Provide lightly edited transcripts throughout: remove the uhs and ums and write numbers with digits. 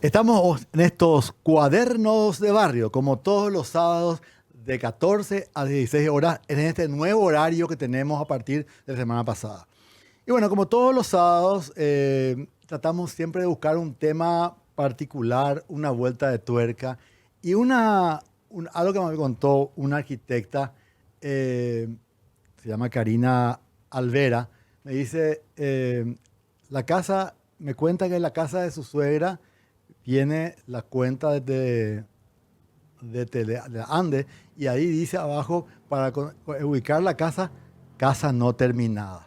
Estamos en estos cuadernos de barrio, como todos los sábados de 14 a 16 horas, en este nuevo horario que tenemos a partir de la semana pasada. Y bueno, como todos los sábados, tratamos siempre de buscar un tema particular, una vuelta de tuerca y algo que me contó una arquitecta, se llama Karina Alvera, me dice, me cuenta que en la casa de su suegra tiene la cuenta de Ande y ahí dice abajo para ubicar la casa, casa no terminada.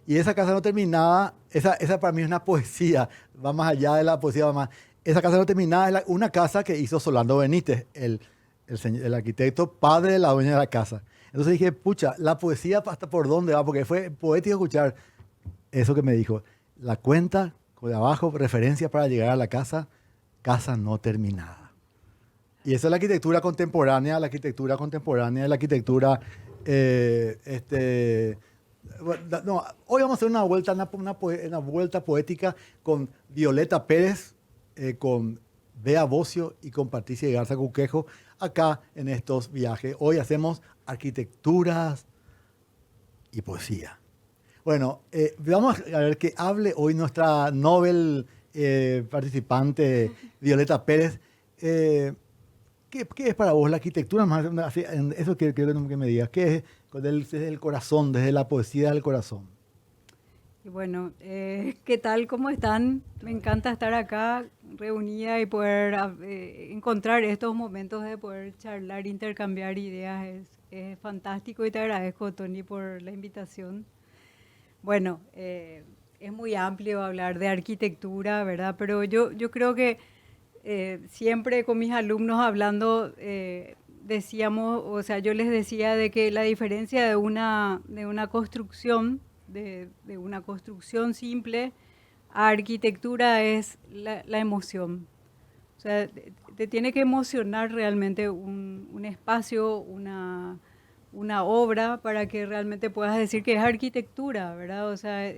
Y esa casa no terminada, esa para mí es una poesía, va más allá de la poesía, va más. Esa casa no terminada es una casa que hizo Solando Benítez, el arquitecto padre de la dueña de la casa. Entonces dije, pucha, la poesía hasta por dónde va, porque fue poético escuchar eso que me dijo. La cuenta de abajo, referencia para llegar a la casa, casa no terminada. Y esa es la arquitectura contemporánea, la arquitectura, no, hoy vamos a hacer una vuelta poética con Violeta Pérez, con Bea Bocio y con Patricia Garza Cuquejo, acá en estos viajes. Hoy hacemos arquitecturas y poesía. Bueno, vamos a ver que hable hoy nuestra Nobel participante Violeta Pérez. ¿Qué es para vos la arquitectura? Eso quiero que me digas. ¿Qué es desde el corazón, desde la poesía del corazón? Y bueno, ¿qué tal? ¿Cómo están? Me encanta estar acá reunida y poder encontrar estos momentos de poder charlar, intercambiar ideas. Es fantástico y te agradezco, Tony, por la invitación. Bueno, es muy amplio hablar de arquitectura, ¿verdad? Pero yo creo que siempre con mis alumnos hablando decíamos, o sea, yo les decía de que la diferencia de una construcción, de una construcción simple a arquitectura es la emoción. O sea, te tiene que emocionar realmente un espacio, una obra para que realmente puedas decir que es arquitectura, ¿verdad? O sea,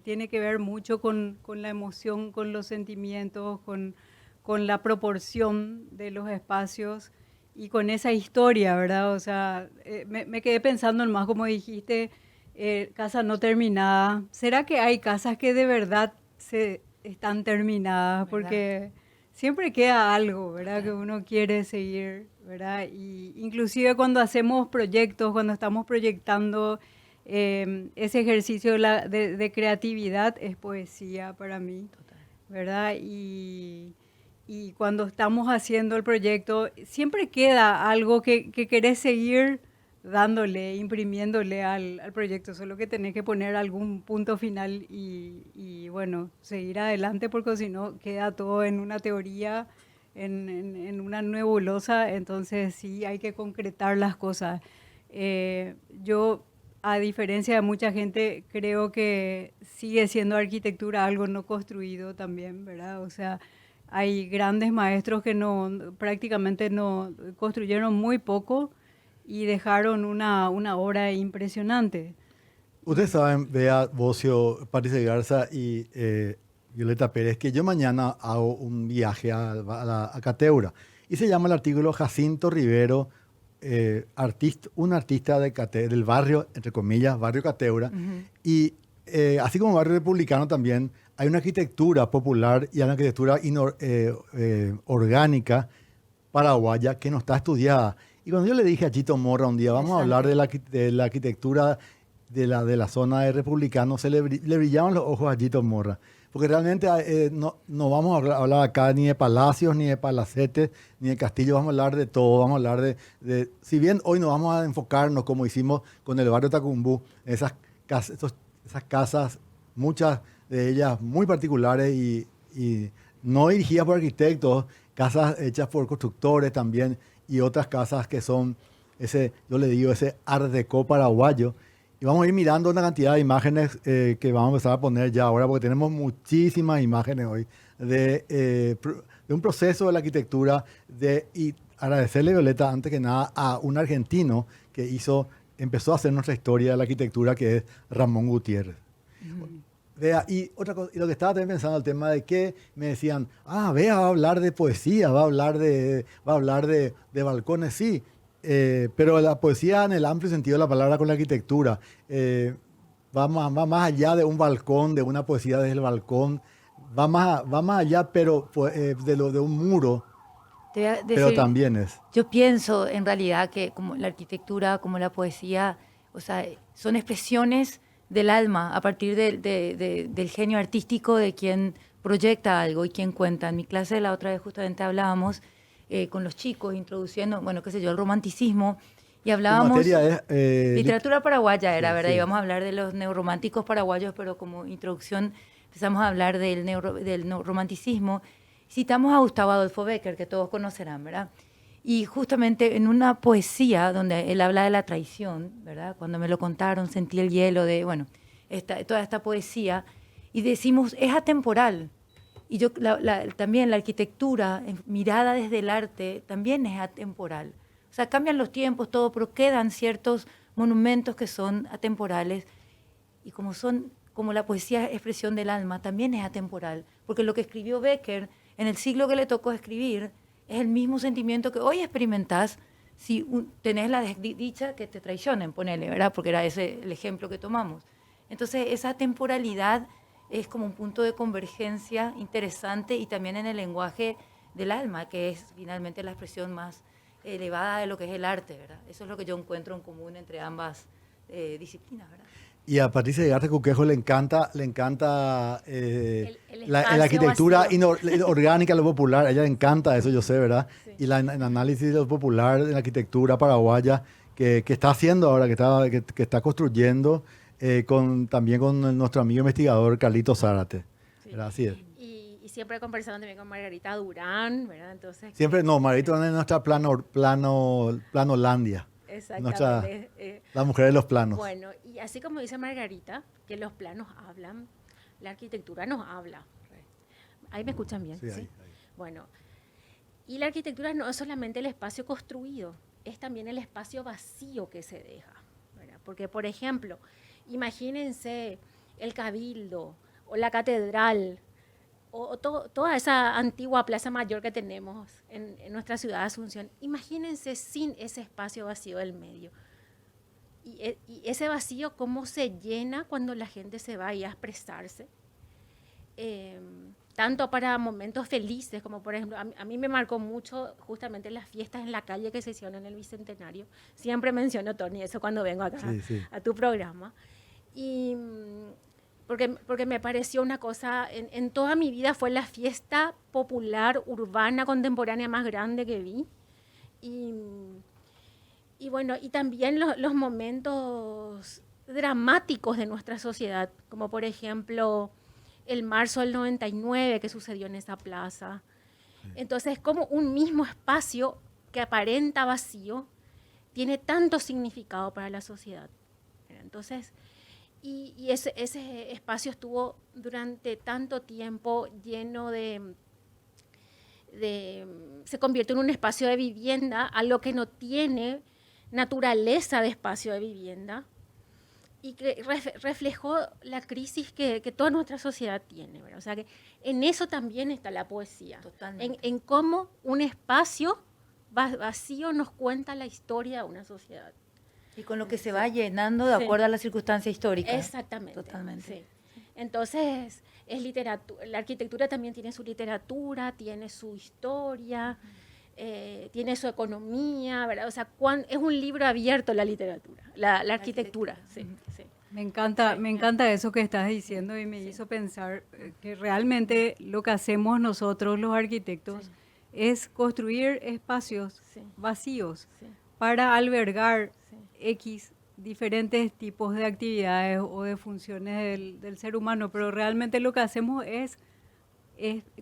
tiene que ver mucho con la emoción, con los sentimientos, con la proporción de los espacios y con esa historia, ¿verdad? O sea, me quedé pensando en más, como dijiste, casa no terminada. ¿Será que hay casas que de verdad están terminadas? ¿Verdad? Porque siempre queda algo, ¿verdad? Que uno quiere seguir, ¿verdad? Y inclusive cuando hacemos proyectos, cuando estamos proyectando, ese ejercicio de creatividad es poesía para mí, Total. ¿verdad? Y cuando estamos haciendo el proyecto, siempre queda algo que querés seguir dándole, imprimiéndole al proyecto, solo que tenés que poner algún punto final y bueno, seguir adelante porque si no queda todo en una teoría, en una nebulosa, entonces sí hay que concretar las cosas. Yo, a diferencia de mucha gente, creo que sigue siendo arquitectura algo no construido también, ¿verdad? O sea, hay grandes maestros que prácticamente no construyeron muy poco y dejaron una obra impresionante. Ustedes saben, Bea Bocio, Patricia Garza y Violeta Pérez, que yo mañana hago un viaje a Cateura y se llama el artículo Jacinto Rivero, un artista del barrio, entre comillas, barrio Cateura. Y así como barrio republicano también, hay una arquitectura popular y hay una arquitectura orgánica paraguaya que no está estudiada. Y cuando yo le dije a Chito Morra un día, vamos a hablar de la arquitectura de la zona de republicano, le brillaban los ojos a Chito Morra. Porque realmente no vamos a hablar acá ni de palacios, ni de palacetes, ni de castillos, vamos a hablar de todo, vamos a hablar si bien hoy nos vamos a enfocarnos, como hicimos con el barrio Tacumbú, esas casas, muchas de ellas muy particulares y no dirigidas por arquitectos, casas hechas por constructores también, y otras casas que son yo le digo, ese art déco paraguayo. Y vamos a ir mirando una cantidad de imágenes que vamos a empezar a poner ya ahora, porque tenemos muchísimas imágenes hoy de un proceso de la arquitectura. Y agradecerle, Violeta, antes que nada, a un argentino que empezó a hacer nuestra historia de la arquitectura, que es Ramón Gutiérrez. Vea, y otra cosa, y lo que estaba también pensando, el tema de que me decían, Vea, va a hablar de poesía, va a hablar de balcones, sí, pero la poesía en el amplio sentido de la palabra con la arquitectura, va más allá de un balcón, de una poesía desde el balcón, va más allá, pero de un muro, Te voy a pero decir, también es. yo pienso en realidad que como la arquitectura, como la poesía, o sea, son expresiones del alma a partir del genio artístico de quien proyecta algo y quien cuenta. En mi clase la otra vez justamente hablábamos con los chicos, introduciendo, bueno, qué sé yo, el romanticismo, y Tu hablábamos, materia es... literatura paraguaya era, sí, ¿verdad? sí. Íbamos a hablar de los neorrománticos paraguayos, pero como introducción empezamos a hablar del romanticismo. Citamos a Gustavo Adolfo Bécquer, que todos conocerán, ¿verdad? Y justamente en una poesía donde él habla de la traición, ¿verdad? Cuando me lo contaron sentí el hielo de, bueno, toda esta poesía, y decimos, es atemporal. Y yo también la arquitectura, mirada desde el arte, también es atemporal. O sea, cambian los tiempos, todo, pero quedan ciertos monumentos que son atemporales. Y como la poesía es expresión del alma, también es atemporal. Porque lo que escribió Bécquer en el siglo que le tocó escribir es el mismo sentimiento que hoy experimentás si tenés la desdicha que te traicionen, ponele, ¿verdad? Porque era ese el ejemplo que tomamos. Entonces, esa temporalidad es como un punto de convergencia interesante y también en el lenguaje del alma, que es finalmente la expresión más elevada de lo que es el arte, ¿verdad? Eso es lo que yo encuentro en común entre ambas disciplinas, ¿verdad? Y a Patricia Egarte Cuquejo le encanta la espacio arquitectura vacío. orgánica, lo popular. A ella le encanta eso, yo sé, ¿verdad? Sí. Y el análisis de lo popular de la arquitectura paraguaya que está haciendo ahora, que está construyendo también con nuestro amigo investigador Carlito Zárate. Sí. ¿Verdad? Así es. Y siempre conversando también con Margarita Durán, ¿verdad? Entonces, Siempre, no, Marito es nuestra planolandia. exactamente. La mujer de los planos. Bueno, y así como dice Margarita, que los planos hablan, la arquitectura nos habla. Ahí me escuchan bien, ¿sí? Ahí. Bueno, y la arquitectura no es solamente el espacio construido, es también el espacio vacío que se deja, ¿verdad? Porque, por ejemplo, imagínense el Cabildo o la Catedral o toda esa antigua Plaza Mayor que tenemos en nuestra ciudad de Asunción. Imagínense sin ese espacio vacío del medio. Y ese vacío, ¿cómo se llena cuando la gente se va ahí a expresarse? Tanto para momentos felices, como por ejemplo, a mí me marcó mucho justamente las fiestas en la calle que se hicieron en el Bicentenario. Siempre menciono, Tony, eso cuando vengo acá a tu programa. Y porque me pareció una cosa, en toda mi vida fue la fiesta popular urbana contemporánea más grande que vi. Y bueno, y también los momentos dramáticos de nuestra sociedad, como por ejemplo el marzo del 99 que sucedió en esa plaza. Entonces, como un mismo espacio que aparenta vacío tiene tanto significado para la sociedad. Entonces, y ese espacio estuvo durante tanto tiempo lleno se convirtió en un espacio de vivienda, algo que no tiene naturaleza de espacio de vivienda, y que reflejó la crisis que toda nuestra sociedad tiene, ¿verdad? O sea que en eso también está la poesía, en cómo un espacio vacío nos cuenta la historia de una sociedad. Y con lo que se va llenando de acuerdo a la circunstancia histórica. Exactamente. Totalmente. Sí. Entonces, es literatura. La arquitectura también tiene su literatura, tiene su historia, tiene su economía, ¿verdad? O sea, es un libro abierto la literatura, la arquitectura. Sí, sí. Me encanta eso que estás diciendo y me hizo pensar que realmente lo que hacemos nosotros los arquitectos es construir espacios vacíos para albergar X diferentes tipos de actividades o de funciones del ser humano, pero realmente lo que hacemos es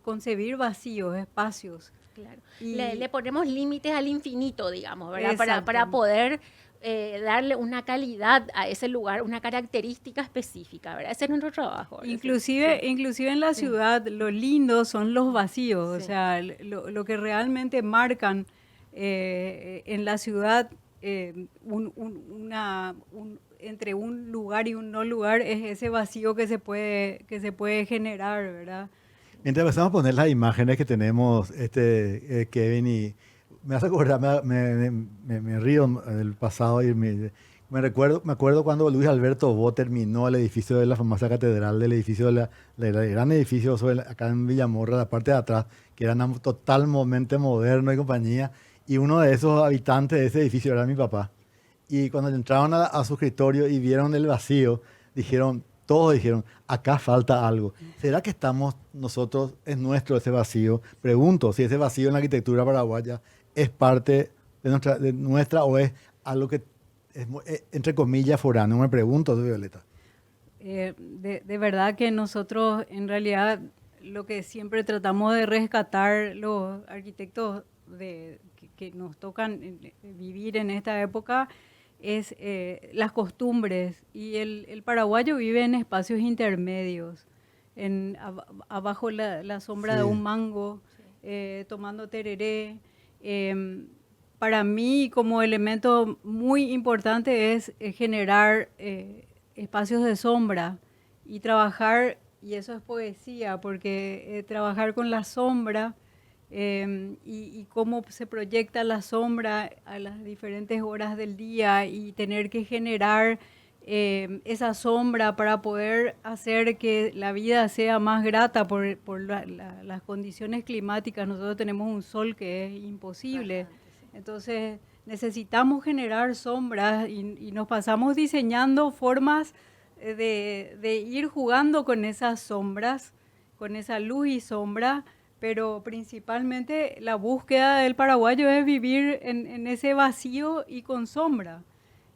concebir vacíos, espacios. Claro. Le ponemos límites al infinito, digamos, ¿verdad? Para poder darle una calidad a ese lugar, una característica específica, ¿verdad? Ese es nuestro trabajo. Inclusive en la ciudad, lo lindo son los vacíos, o sea, lo que realmente marcan en la ciudad entre un lugar y un no lugar es ese vacío que se puede generar, ¿verdad? Mientras empezamos a poner las imágenes que tenemos, Kevin, y me hace acordar, me río del pasado y me acuerdo cuando Luis Alberto Bo terminó el edificio de la famosa catedral, del edificio del gran edificio acá en Villamorra, la parte de atrás, que era totalmente moderno y compañía, y uno de esos habitantes de ese edificio era mi papá. Y cuando entraron a su escritorio y vieron el vacío, todos dijeron, acá falta algo. ¿Será que estamos nosotros, es nuestro ese vacío? Pregunto si ese vacío en la arquitectura paraguaya es parte de nuestra o es algo que es, entre comillas, foráneo. Me pregunto, Violeta. De verdad que nosotros en realidad lo que siempre tratamos de rescatar los arquitectos que nos tocan vivir en esta época es las costumbres, y el paraguayo vive en espacios intermedios, abajo la sombra de un mango, tomando tereré. Para mí, como elemento muy importante es generar espacios de sombra y trabajar, y eso es poesía, porque trabajar con la sombra y cómo se proyecta la sombra a las diferentes horas del día, y tener que generar esa sombra para poder hacer que la vida sea más grata por las condiciones climáticas. Nosotros tenemos un sol que es imposible. Entonces necesitamos generar sombras y nos pasamos diseñando formas de ir jugando con esas sombras, con esa luz y sombra, pero principalmente la búsqueda del paraguayo es vivir en ese vacío y con sombra.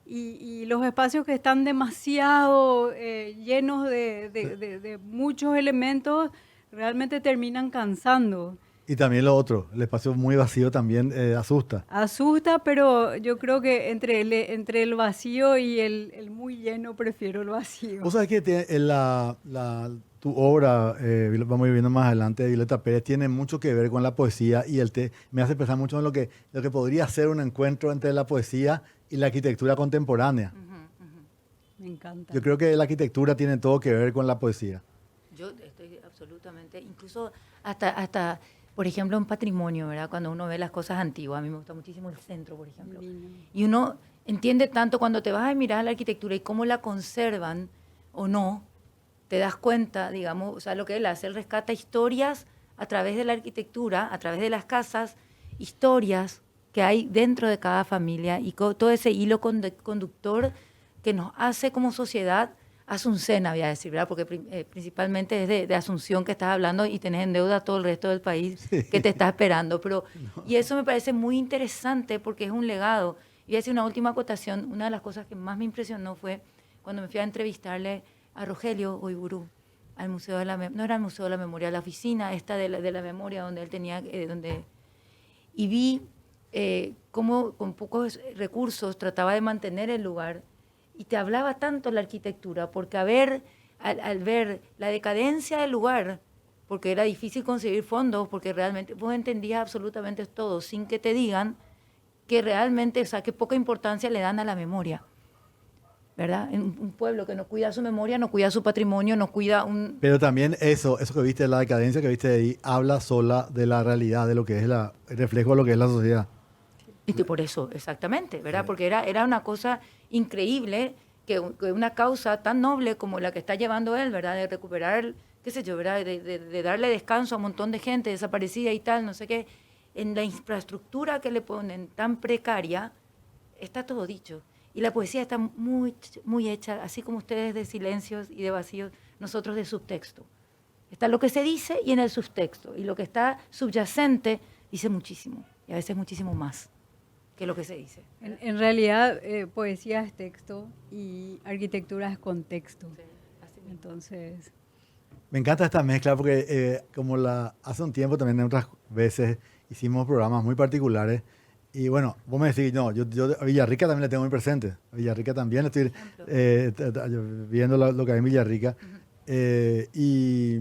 Y los espacios que están demasiado llenos de muchos elementos realmente terminan cansando. Y también lo otro, el espacio muy vacío también asusta. Asusta, pero yo creo que entre el vacío y el muy lleno prefiero el vacío. Vos sabés que tu obra, vamos a ir viendo más adelante, de Violeta Pérez, tiene mucho que ver con la poesía, y me hace pensar mucho en lo que podría ser un encuentro entre la poesía y la arquitectura contemporánea. Me encanta. Yo creo que la arquitectura tiene todo que ver con la poesía. Yo estoy absolutamente, incluso hasta por ejemplo, en patrimonio, ¿verdad? Cuando uno ve las cosas antiguas, a mí me gusta muchísimo el centro, por ejemplo. Y uno entiende tanto cuando te vas a mirar la arquitectura y cómo la conservan o no, te das cuenta, digamos, o sea, lo que él hace, él rescata historias a través de la arquitectura, a través de las casas, historias que hay dentro de cada familia, y todo ese hilo conductor que nos hace como sociedad. Azucena, voy a decir, ¿verdad? Porque principalmente es de Asunción que estás hablando, y tenés en deuda a todo el resto del país que te está esperando. Pero, y eso me parece muy interesante porque es un legado. Y voy a decir una última acotación. Una de las cosas que más me impresionó fue cuando me fui a entrevistarle a Rogelio Oiburu al Museo de la Memoria, no era el Museo de la Memoria, la oficina esta de la memoria donde él tenía, y vi cómo con pocos recursos trataba de mantener el lugar. Y te hablaba tanto la arquitectura, porque al ver la decadencia del lugar, porque era difícil conseguir fondos, porque realmente vos entendías absolutamente todo, sin que te digan que realmente, o sea, que poca importancia le dan a la memoria, ¿verdad? En un pueblo que no cuida su memoria, no cuida su patrimonio, no cuida un... Pero también eso que viste, la decadencia que viste ahí, habla sola de la realidad, de lo que es el reflejo de lo que es la sociedad. Y por eso, exactamente, ¿verdad? Sí. Porque era una cosa increíble que una causa tan noble como la que está llevando él, ¿verdad? De recuperar, qué sé yo, ¿verdad? De darle descanso a un montón de gente desaparecida y tal, no sé qué. En la infraestructura que le ponen tan precaria, está todo dicho. Y la poesía está muy, muy hecha, así como ustedes de silencios y de vacíos, nosotros de subtexto. Está lo que se dice y en el subtexto. Y lo que está subyacente dice muchísimo, y a veces muchísimo más que lo que se dice. En realidad, poesía es texto y arquitectura es contexto. Sí, así mismo. Entonces... Me encanta esta mezcla porque hace un tiempo también otras veces hicimos programas muy particulares. Y bueno, vos me decís, no, yo a Villarrica también le tengo muy presente. A Villarrica también estoy viendo lo que hay en Villarrica. Y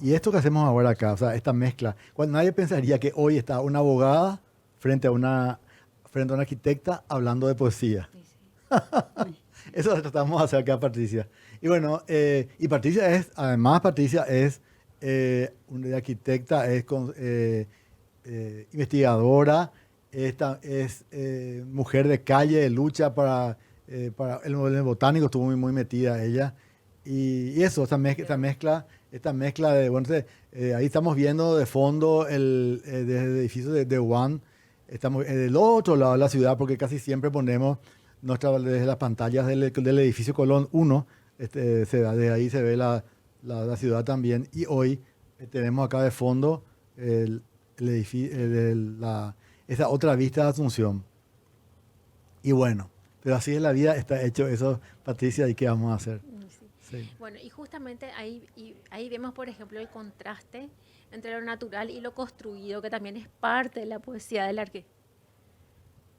esto que hacemos ahora acá, o sea, esta mezcla, nadie pensaría que hoy está una abogada frente a una arquitecta hablando de poesía. Sí, sí. Eso tratamos de hacer acá, Patricia. Y bueno, y Patricia es una arquitecta, es investigadora, es mujer de calle, de lucha para el botánico, estuvo muy metida ella. Y eso, esta mezcla de, bueno, ahí estamos viendo de fondo desde el edificio de One, estamos del otro lado de la ciudad, porque casi siempre ponemos desde las pantallas del edificio Colón 1, desde ahí se ve la ciudad también, y hoy tenemos acá de fondo el edificio, esa otra vista de Asunción. Y bueno, pero así es la vida, está hecho eso, Patricia, ¿y qué vamos a hacer? Sí. Bueno, y justamente ahí vemos, por ejemplo, el contraste entre lo natural y lo construido, que también es parte de la poesía del arquitecto.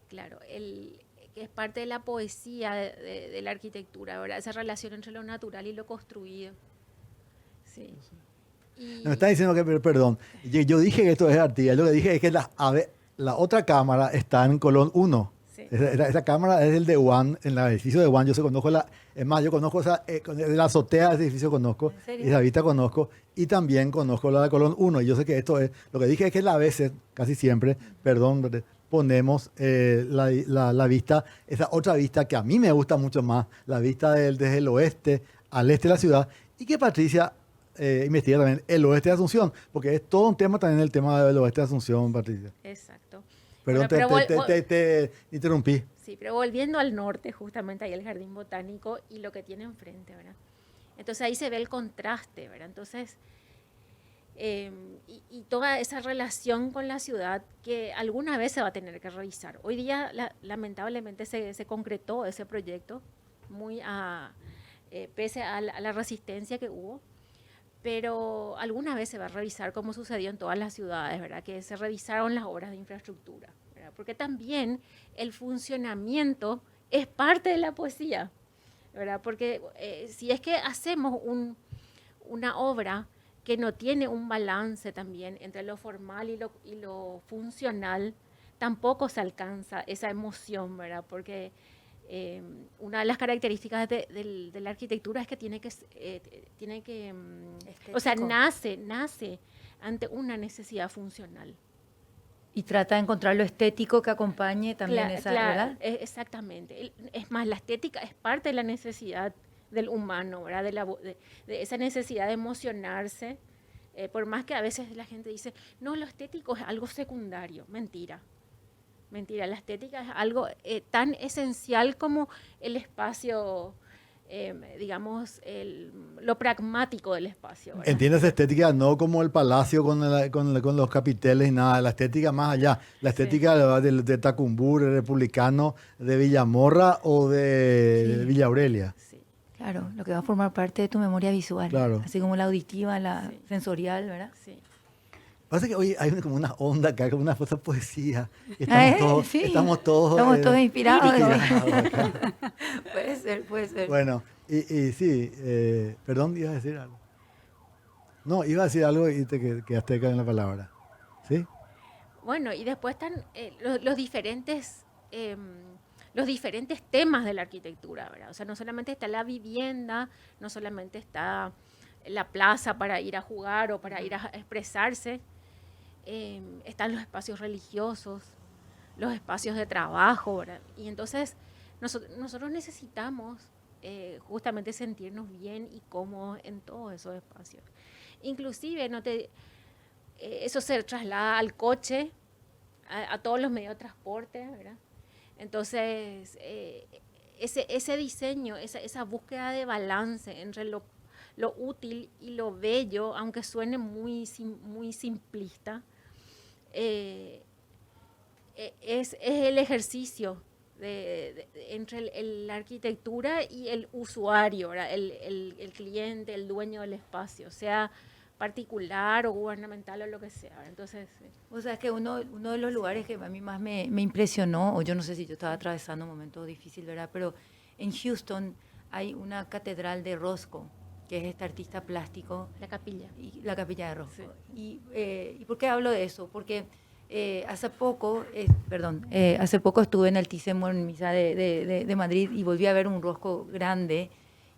Claro, que es parte de la poesía de la arquitectura, ¿verdad? Esa relación entre lo natural y lo construido. Sí. Me está diciendo que, perdón, yo dije que esto es Artigas, lo que dije es que la otra cámara está en Colón 1. Sí. Esa cámara es el de One, en el edificio de One. Yo conozco es más, yo conozco de la azotea de ese edificio conozco, esa vista conozco, y también conozco la de Colón 1. Y yo sé que esto es, lo que dije es que a veces, casi siempre, perdón, ponemos la vista, esa otra vista que a mí me gusta mucho más, la vista desde el oeste al este de la ciudad, y que Patricia investiga también el oeste de Asunción, porque es todo un tema también el tema del oeste de Asunción, Patricia. Exacto. Perdón, te interrumpí. Sí, pero volviendo al norte, justamente ahí el Jardín Botánico y lo que tiene enfrente, ¿verdad? Entonces ahí se ve el contraste, ¿verdad? Entonces, y toda esa relación con la ciudad que alguna vez se va a tener que revisar. Hoy día, lamentablemente, se concretó ese proyecto, pese a la resistencia que hubo, pero alguna vez se va a revisar, como sucedió en todas las ciudades, ¿verdad? Que se revisaron las obras de infraestructura, ¿verdad? Porque también el funcionamiento es parte de la poesía, ¿verdad? Porque si es que hacemos una obra que no tiene un balance también entre lo formal y lo funcional, tampoco se alcanza esa emoción, ¿verdad? Porque una de las características de la arquitectura es que tiene que o sea, nace ante una necesidad funcional. Y trata de encontrar lo estético que acompañe también esa, ¿verdad? Exactamente. Es más, la estética es parte de la necesidad del humano, ¿verdad? De esa necesidad de emocionarse, por más que a veces la gente dice, no, lo estético es algo secundario. Mentira. Mentira, la estética es algo tan esencial como el espacio, digamos, lo pragmático del espacio, ¿verdad? ¿Entiendes estética? No como el palacio con los capiteles y nada, la estética más allá, la estética de Tacumbú, de Republicano, de Villamorra o de Villa Aurelia. Sí. Claro, lo que va a formar parte de tu memoria visual, claro. Así como la auditiva, la sensorial, ¿verdad? Sí. Pasa que hoy hay como una onda acá, como una cosa de poesía. Estamos todos inspirados. Puede ser. Bueno, y sí, perdón, ibas a decir algo. No, iba a decir algo y te quedaste acá en la palabra. ¿Sí? Bueno, y después están los diferentes temas de la arquitectura, ¿verdad? O sea, no solamente está la vivienda, no solamente está la plaza para ir a jugar o para ir a expresarse, están los espacios religiosos, los espacios de trabajo, ¿verdad? Y entonces nosotros necesitamos justamente sentirnos bien y cómodos en todos esos espacios. Inclusive eso se traslada al coche, a todos los medios de transporte, ¿verdad? Entonces, ese diseño, esa búsqueda de balance entre lo útil y lo bello, aunque suene muy simplista, es el ejercicio entre la arquitectura y el usuario, ¿verdad? El cliente, el dueño del espacio, sea particular o gubernamental o lo que sea. Entonces, o sea, es que uno de los lugares que a mí más me impresionó, o yo no sé si yo estaba atravesando un momento difícil, ¿verdad? Pero en Houston hay una catedral de Roscoe, que es este artista plástico. La capilla. La capilla de Roscoe. Sí. ¿Y por qué hablo de eso? Porque hace poco estuve en el Altísimo en misa de Madrid y volví a ver un rosco grande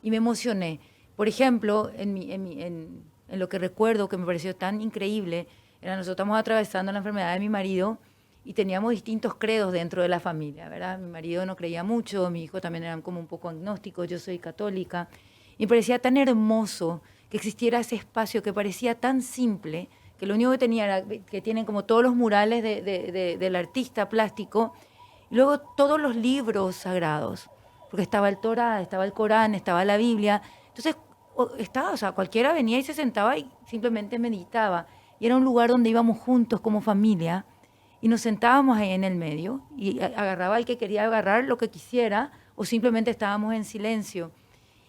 y me emocioné. Por ejemplo, en lo que recuerdo que me pareció tan increíble, era nosotros estamos atravesando la enfermedad de mi marido y teníamos distintos credos dentro de la familia, ¿verdad? Mi marido no creía mucho, mi hijo también era como un poco agnóstico, yo soy católica. Y me parecía tan hermoso que existiera ese espacio que parecía tan simple, que lo único que tenía era que tienen como todos los murales del artista plástico, y luego todos los libros sagrados, porque estaba el Torá, estaba el Corán, estaba la Biblia. Entonces, cualquiera venía y se sentaba y simplemente meditaba. Y era un lugar donde íbamos juntos como familia, y nos sentábamos ahí en el medio, y agarraba el que quería agarrar lo que quisiera, o simplemente estábamos en silencio.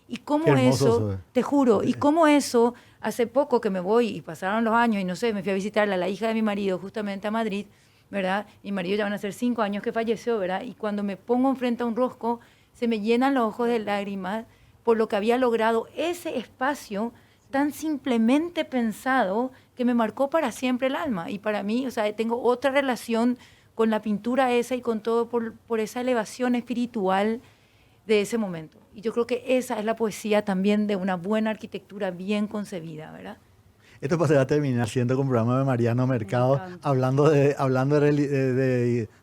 Y cómo eso, te juro, y cómo eso, hace poco que me voy y pasaron los años y no sé, me fui a visitar a la hija de mi marido justamente a Madrid, ¿verdad? Mi marido ya van a ser 5 años que falleció, ¿verdad? Y cuando me pongo enfrente a un rosco, se me llenan los ojos de lágrimas por lo que había logrado ese espacio tan simplemente pensado que me marcó para siempre el alma. Y para mí, o sea, tengo otra relación con la pintura esa y con todo por esa elevación espiritual de ese momento. Y yo creo que esa es la poesía también de una buena arquitectura bien concebida, ¿verdad? Esto pasará a terminar siendo con un programa de Mariano Mercado, hablando de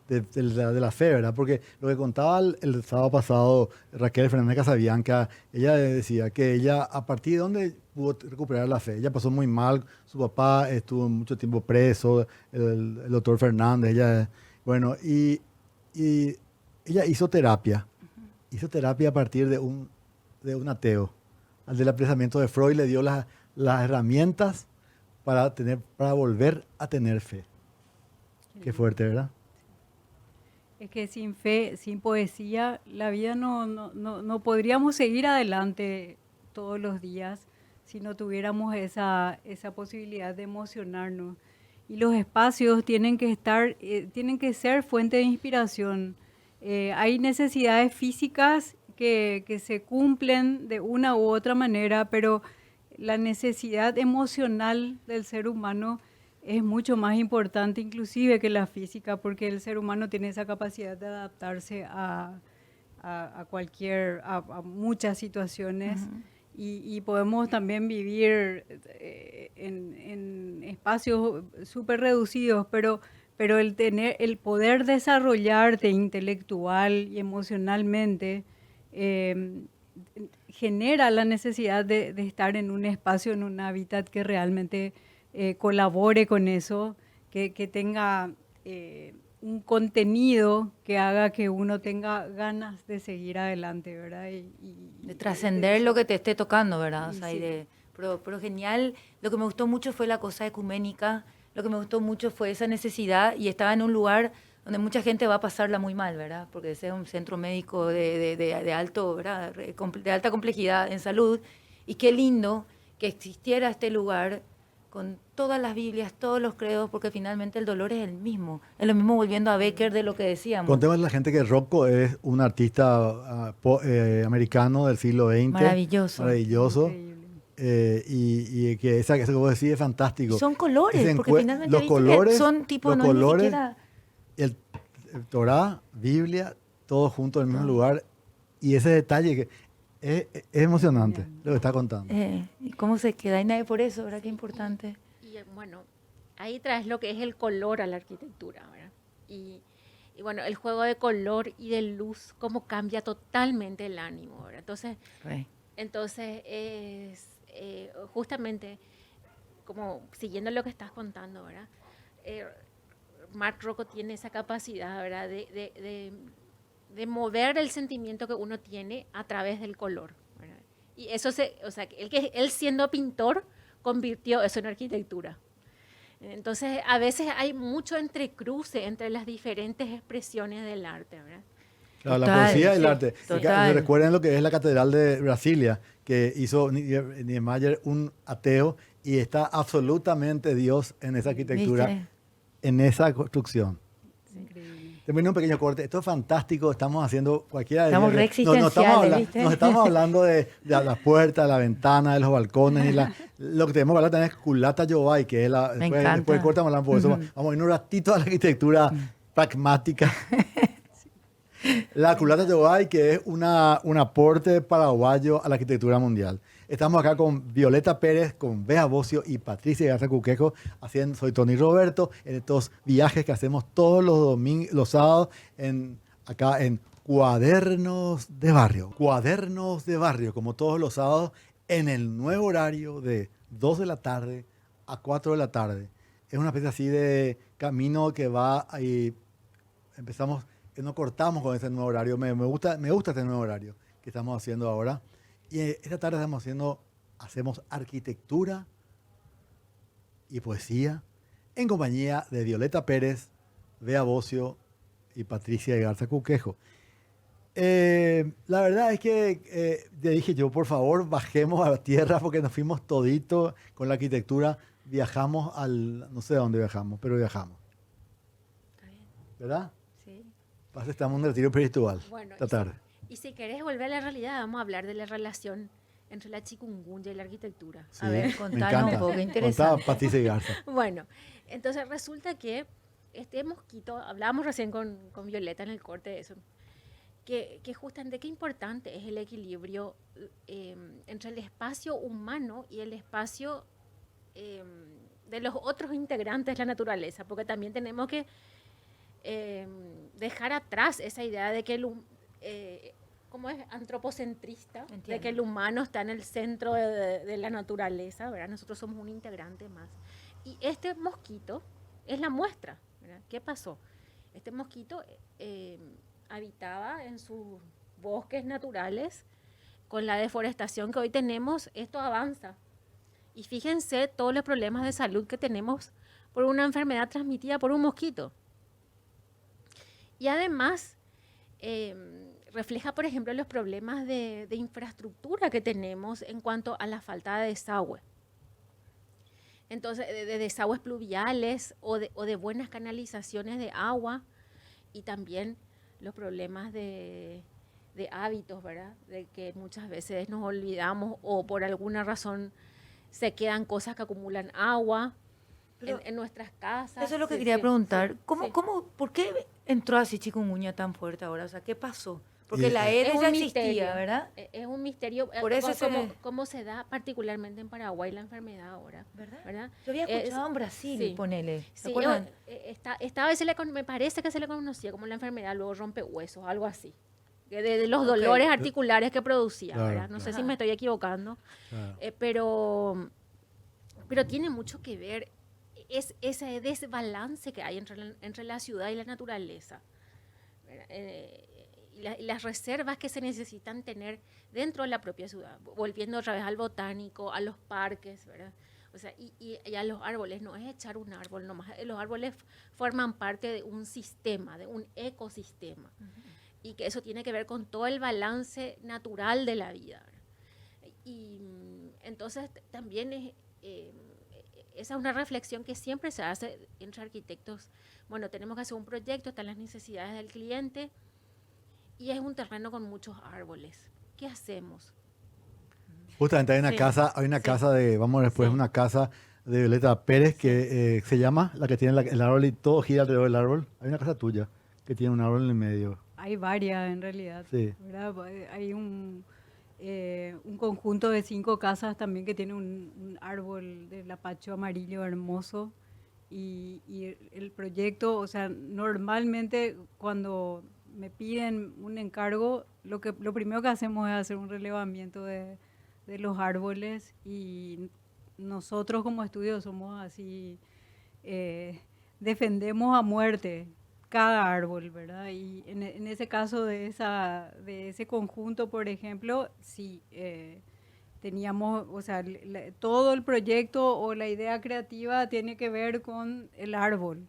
la fe, ¿verdad? Porque lo que contaba el sábado pasado Raquel Fernández Casabianca, ella decía que ella, a partir de donde pudo recuperar la fe, ella pasó muy mal, su papá estuvo mucho tiempo preso, el doctor Fernández, y ella hizo terapia. Hizo terapia a partir de un ateo. Al del apresamiento de Freud le dio las herramientas para volver a tener fe. Qué fuerte, ¿verdad? Es que sin fe, sin poesía, la vida no podríamos seguir adelante todos los días si no tuviéramos esa posibilidad de emocionarnos. Y los espacios tienen que ser fuente de inspiración. Hay necesidades físicas que se cumplen de una u otra manera, pero la necesidad emocional del ser humano es mucho más importante inclusive que la física, porque el ser humano tiene esa capacidad de adaptarse a muchas situaciones. Uh-huh. Y podemos también vivir en espacios súper reducidos, pero el poder desarrollarte intelectual y emocionalmente genera la necesidad de estar en un espacio, en un hábitat que realmente colabore con eso, que tenga un contenido que haga que uno tenga ganas de seguir adelante, ¿verdad? De trascender lo que te esté tocando, ¿verdad? O sea, sí. Pero genial. Lo que me gustó mucho fue la cosa ecuménica. Lo que me gustó mucho fue esa necesidad, y estaba en un lugar donde mucha gente va a pasarla muy mal, ¿verdad? Porque ese es un centro médico de alto, ¿verdad? De alta complejidad en salud. Y qué lindo que existiera este lugar con todas las Biblias, todos los credos, porque finalmente el dolor es el mismo. Es lo mismo, volviendo a Becker, de lo que decíamos. Contemos a la gente que Rocco es un artista americano del siglo XX. Maravilloso. Y que esa que vos decís es fantástico. Y son colores, porque finalmente los colores, son tipo, los no colores, ni siquiera... el Torá, Biblia, todos juntos en el mismo lugar. Y ese detalle que es emocionante, lo que está contando. ¿Y cómo se queda? Y nadie por eso, ¿verdad? Qué importante. Y bueno, ahí traes lo que es el color a la arquitectura, ¿verdad? Y bueno, el juego de color y de luz, cómo cambia totalmente el ánimo, ¿verdad? Entonces es justamente como siguiendo lo que estás contando, ¿verdad? Marc Rocco tiene esa capacidad, ¿verdad? De mover el sentimiento que uno tiene a través del color, ¿verdad? Y eso él siendo pintor convirtió eso en arquitectura. Entonces, a veces hay mucho entrecruce entre las diferentes expresiones del arte, ¿verdad? Claro, la poesía y el arte. Recuerden lo que es la Catedral de Brasilia, que hizo Niemeyer, un ateo, y está absolutamente Dios en esa arquitectura, en esa construcción. Increíble. Termino un pequeño corte. Esto es fantástico. Estamos haciendo cualquiera de Estamos re existenciales, ¿viste? nos estamos hablando de las puertas, de la ventana, de los balcones. Lo que tenemos que hablar también es culata yobay, que es la... Me Después encanta. del corte vamos a hablar por eso. Vamos a ir un ratito a la arquitectura pragmática. La culata yobay, que es un aporte paraguayo a la arquitectura mundial. Estamos acá con Violeta Pérez, con Bea Bocio y Patricia Garza Cuquejo. Soy Tony Roberto, en estos viajes que hacemos todos los sábados acá en Cuadernos de Barrio. Cuadernos de Barrio, como todos los sábados, en el nuevo horario de 2 de la tarde a 4 de la tarde. Es una especie así de camino que va y empezamos, no cortamos con ese nuevo horario. Me gusta este nuevo horario que estamos haciendo ahora. Y esta tarde hacemos arquitectura y poesía en compañía de Violeta Pérez, Bea Bocio y Patricia Garza Cuquejo. La verdad es que le dije yo, por favor, bajemos a la tierra porque nos fuimos todito con la arquitectura. Viajamos no sé a dónde viajamos, pero viajamos. Está bien. ¿Verdad? Sí. Estamos en un retiro espiritual Bueno, esta tarde. Y si querés volver a la realidad, vamos a hablar de la relación entre la chikungunya y la arquitectura. Sí, A ver, me contanos encanta. un poco, qué interesante. Contá, Patricia Garza. bueno, entonces resulta que este mosquito, hablábamos recién con Violeta en el corte de eso, que justamente qué importante es el equilibrio entre el espacio humano y el espacio de los otros integrantes de la naturaleza, porque también tenemos que dejar atrás esa idea de que ¿cómo es? Antropocentrista, Entiendo. de que el humano está en el centro de la naturaleza, ¿verdad? Nosotros somos un integrante más. Y este mosquito es la muestra, ¿verdad? ¿Qué pasó? Este mosquito habitaba en sus bosques naturales. Con la deforestación que hoy tenemos, esto avanza. Y fíjense todos los problemas de salud que tenemos por una enfermedad transmitida por un mosquito. Y además, refleja, por ejemplo, los problemas de infraestructura que tenemos en cuanto a la falta de desagüe. Entonces, de desagües pluviales o de buenas canalizaciones de agua, y también los problemas de hábitos, ¿verdad? De que muchas veces nos olvidamos o por alguna razón se quedan cosas que acumulan agua en nuestras casas. Eso es lo que Sí, quería sí, preguntar. sí, ¿Cómo, sí. por qué entró así chikungunya tan fuerte ahora? O sea, ¿qué pasó? Porque Y- la Es Aedes un ya misterio, existía, ¿verdad? Es un misterio. Por eso cómo se da particularmente en Paraguay la enfermedad ahora. ¿Verdad? Yo había escuchado en Brasil, sí. ponele. ¿Se Sí, acuerdan? esta vez me parece que se le conocía como la enfermedad luego rompehuesos, algo así. De los dolores articulares que producía, Claro, ¿verdad? No sé claro. si me estoy equivocando, Claro. pero tiene mucho que ver ese desbalance que hay entre la ciudad y la naturaleza. ¿Verdad? Y las reservas que se necesitan tener dentro de la propia ciudad, volviendo otra vez al botánico, a los parques, ¿verdad? O sea, y a los árboles, no es echar un árbol nomás, los árboles forman parte de un sistema, de un ecosistema, y que eso tiene que ver con todo el balance natural de la vida, ¿verdad? Y entonces también esa es una reflexión que siempre se hace entre arquitectos. Bueno, tenemos que hacer un proyecto, están las necesidades del cliente, y es un terreno con muchos árboles. ¿Qué hacemos? Justamente hay una Sí, casa vamos después, Sí. una casa de Violeta Pérez que se llama, la que tiene el árbol y todo gira alrededor del árbol. Hay una casa tuya que tiene un árbol en el medio. Hay varias en realidad, Sí. ¿verdad? Hay un conjunto de 5 casas también que tiene un árbol de lapacho amarillo hermoso, y el proyecto, o sea, normalmente cuando me piden un encargo, lo primero que hacemos es hacer un relevamiento de los árboles, y nosotros como estudio somos así, defendemos a muerte cada árbol, ¿verdad? Y en ese caso de ese conjunto, por ejemplo, sí, teníamos, o sea, todo el proyecto o la idea creativa tiene que ver con el árbol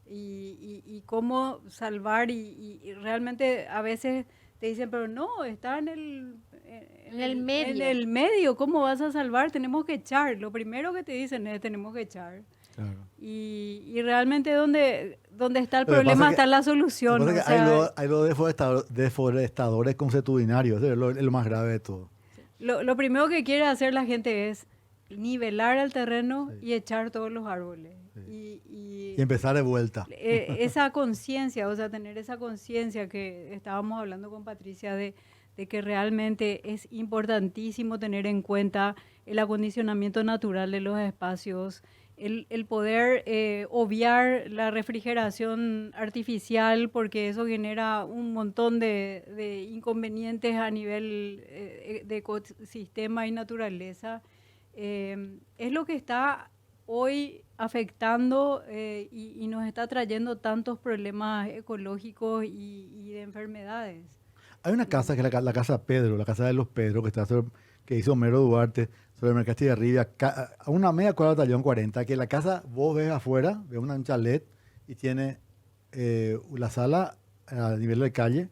y cómo salvar, y realmente a veces te dicen, pero no, está en el medio. En el medio, ¿cómo vas a salvar? Tenemos que echar. Lo primero que te dicen es tenemos que echar. Claro. Y realmente donde donde está el Lo que pasa problema es que- está la Lo solución. que O pasa es que sea, hay los deforestadores consuetudinarios, eso es lo más grave de todo. lo primero que quiere hacer la gente es nivelar el terreno Sí. y echar todos los árboles. Sí. Y Y empezar de vuelta. esa conciencia, o sea, tener esa conciencia que estábamos hablando con Patricia de que realmente es importantísimo tener en cuenta el acondicionamiento natural de los espacios, el poder obviar la refrigeración artificial, porque eso genera un montón de inconvenientes a nivel de ecosistema y naturaleza. Es lo que está hoy afectando y nos está trayendo tantos problemas ecológicos y de enfermedades. Hay una casa que es la casa Pedro, la casa de los Pedro, que hizo Homero Duarte sobre el Mercado de Rivia, a una media cuadra de Tallón 40, que la casa vos ves afuera, ves un chalet y tiene la sala a nivel de calle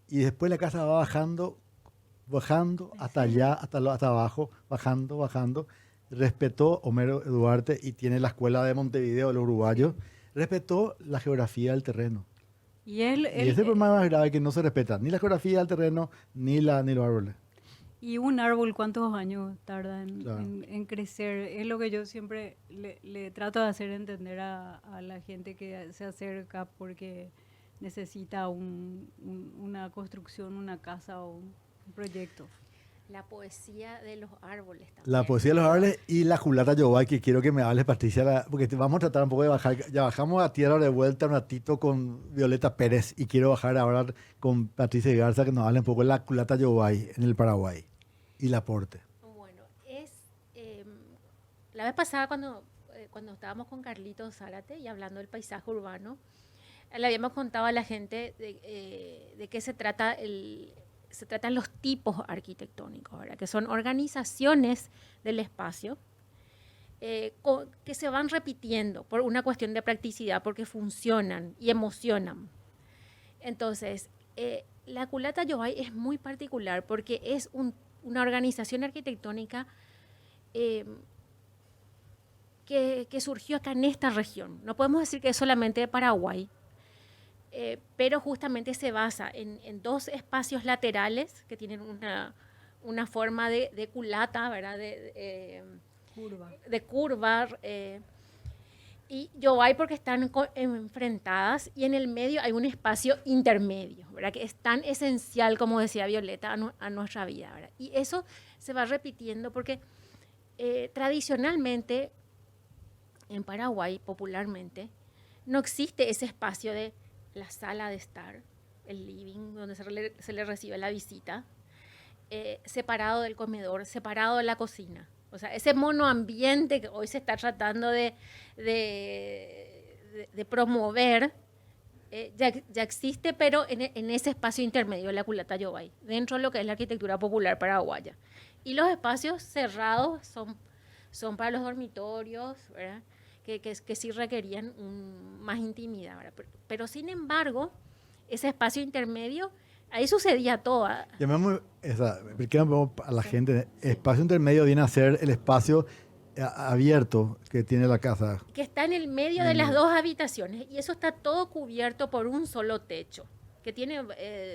y después la casa va bajando hasta allá, hasta abajo, bajando. Respetó Homero Duarte y tiene la escuela de Montevideo de los uruguayos, respetó la geografía del terreno. Y Y ese es el problema más grave, que no se respeta ni la geografía del terreno, ni los árboles. y un árbol, ¿cuántos años tarda Claro. en crecer? Es lo que yo siempre le trato de hacer entender a la gente que se acerca porque necesita una construcción, una casa o un proyecto. La poesía de los árboles también. La poesía de los árboles y la culata Yobay, que quiero que me hables, Patricia, porque vamos a tratar un poco de bajar. Ya bajamos a tierra de vuelta un ratito con Violeta Pérez y quiero bajar ahora con Patricia Garza, que nos hable un poco de la culata Yobay en el Paraguay y el aporte. Bueno, la vez pasada cuando estábamos con Carlitos Zárate y hablando del paisaje urbano, le habíamos contado a la gente de qué se tratan los tipos arquitectónicos, ¿verdad? Que son organizaciones del espacio que se van repitiendo por una cuestión de practicidad, porque funcionan y emocionan. Entonces, la culata Yobay es muy particular porque es una organización arquitectónica que surgió acá en esta región. No podemos decir que es solamente de Paraguay, pero justamente se basa en dos espacios laterales que tienen una forma de culata, ¿verdad? De curva. Y Yobay porque están enfrentadas y en el medio hay un espacio intermedio, ¿verdad? Que es tan esencial, como decía Violeta, a nuestra vida, ¿verdad? Y eso se va repitiendo porque tradicionalmente en Paraguay, popularmente, no existe ese espacio de la sala de estar, el living, donde se le recibe la visita, separado del comedor, separado de la cocina. O sea, ese monoambiente que hoy se está tratando de promover, ya existe, pero en ese espacio intermedio de la culata Yobay, dentro de lo que es la arquitectura popular paraguaya. Y los espacios cerrados son para los dormitorios, ¿verdad? Que sí requerían más intimidad, ¿verdad? Pero sin embargo, ese espacio intermedio, ahí sucedía todo. Llamamos expliquemos a la gente, espacio intermedio viene a ser el espacio abierto que tiene la casa. Que está en el medio de las dos habitaciones y eso está todo cubierto por un solo techo, que tiene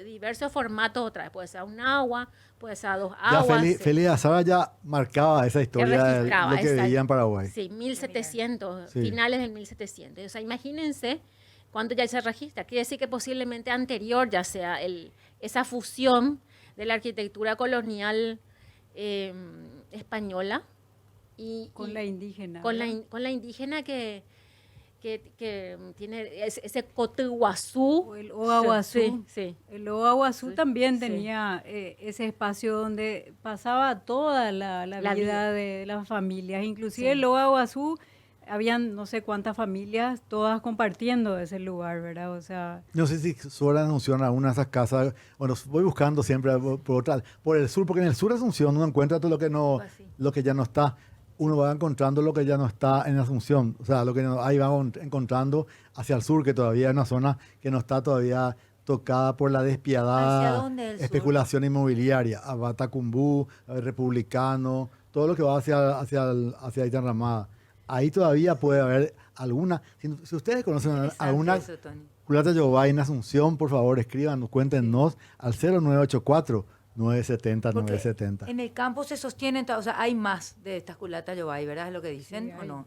diversos formatos otra vez. Puede ser un agua, puede ser dos aguas. Ya Félix Azara ya marcaba esa historia de lo que veía en Paraguay. Sí, 1700, Sí. finales del 1700. O sea, imagínense cuánto ya se registra. Quiere decir que posiblemente anterior ya sea esa fusión de la arquitectura colonial española Con la indígena. con la indígena que tiene ese Cotuguazú. O el Oahuazú. Sí, sí. El Oahuazú Sí, también sí. tenía ese espacio donde pasaba toda la La vida. vida de las familias. Inclusive Sí. el Oahuazú, habían no sé cuántas familias, todas compartiendo ese lugar, ¿verdad? O sea, No sé si Sur Asunción, alguna de esas casas, bueno, voy buscando siempre por el sur, porque en el sur de Asunción uno encuentra todo Así. lo que ya no está. Uno va encontrando lo que ya no está en Asunción. O sea, ahí vamos encontrando hacia el sur, que todavía es una zona que no está todavía tocada por la ¿Hacia despiadada dónde el sur? especulación inmobiliaria. A Batacumbú, a Republicano, todo lo que va hacia Itanramada. Ahí todavía puede haber alguna, si ustedes conocen Interesante alguna eso, Tony. culata Yobay en Asunción, por favor, escríbanos, cuéntenos al 0984 970 Porque 970. en el campo se sostienen, o sea, hay más de estas culatas Yobay, ¿verdad? Es lo que dicen, Sí, ¿o hay. no?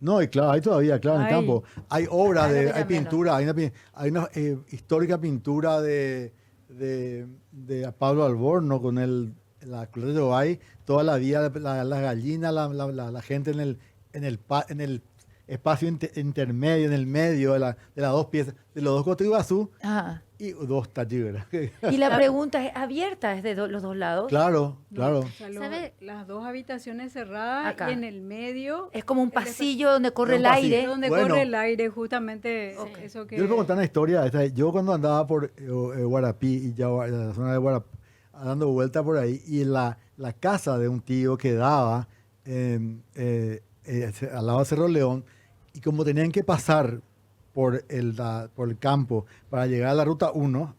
No, y claro, hay todavía, claro, en el Hay. campo. Hay obras, Ah, lo que hay ya menos. pintura, hay una histórica pintura de Pablo Alborno con la culata Yobay, toda la vida, las gallinas, la gente en el espacio intermedio, en el medio de las dos piezas, de los dos Cotuiguazú Ah. y dos talleres. Y la pregunta es abierta, es de los dos lados. Claro, claro. O sea, ¿Sabe? las dos habitaciones cerradas Acá. y en el medio Es como un pasillo donde corre Es el un pasillo. aire. donde Bueno. corre el aire, justamente Ok. eso que... Yo les puedo contar una historia. Yo cuando andaba por Guarapí y la zona de Guarapí, dando vuelta por ahí, y la casa de un tío quedaba al lado de Cerro León, y como tenían que pasar por el campo para llegar a la ruta 1,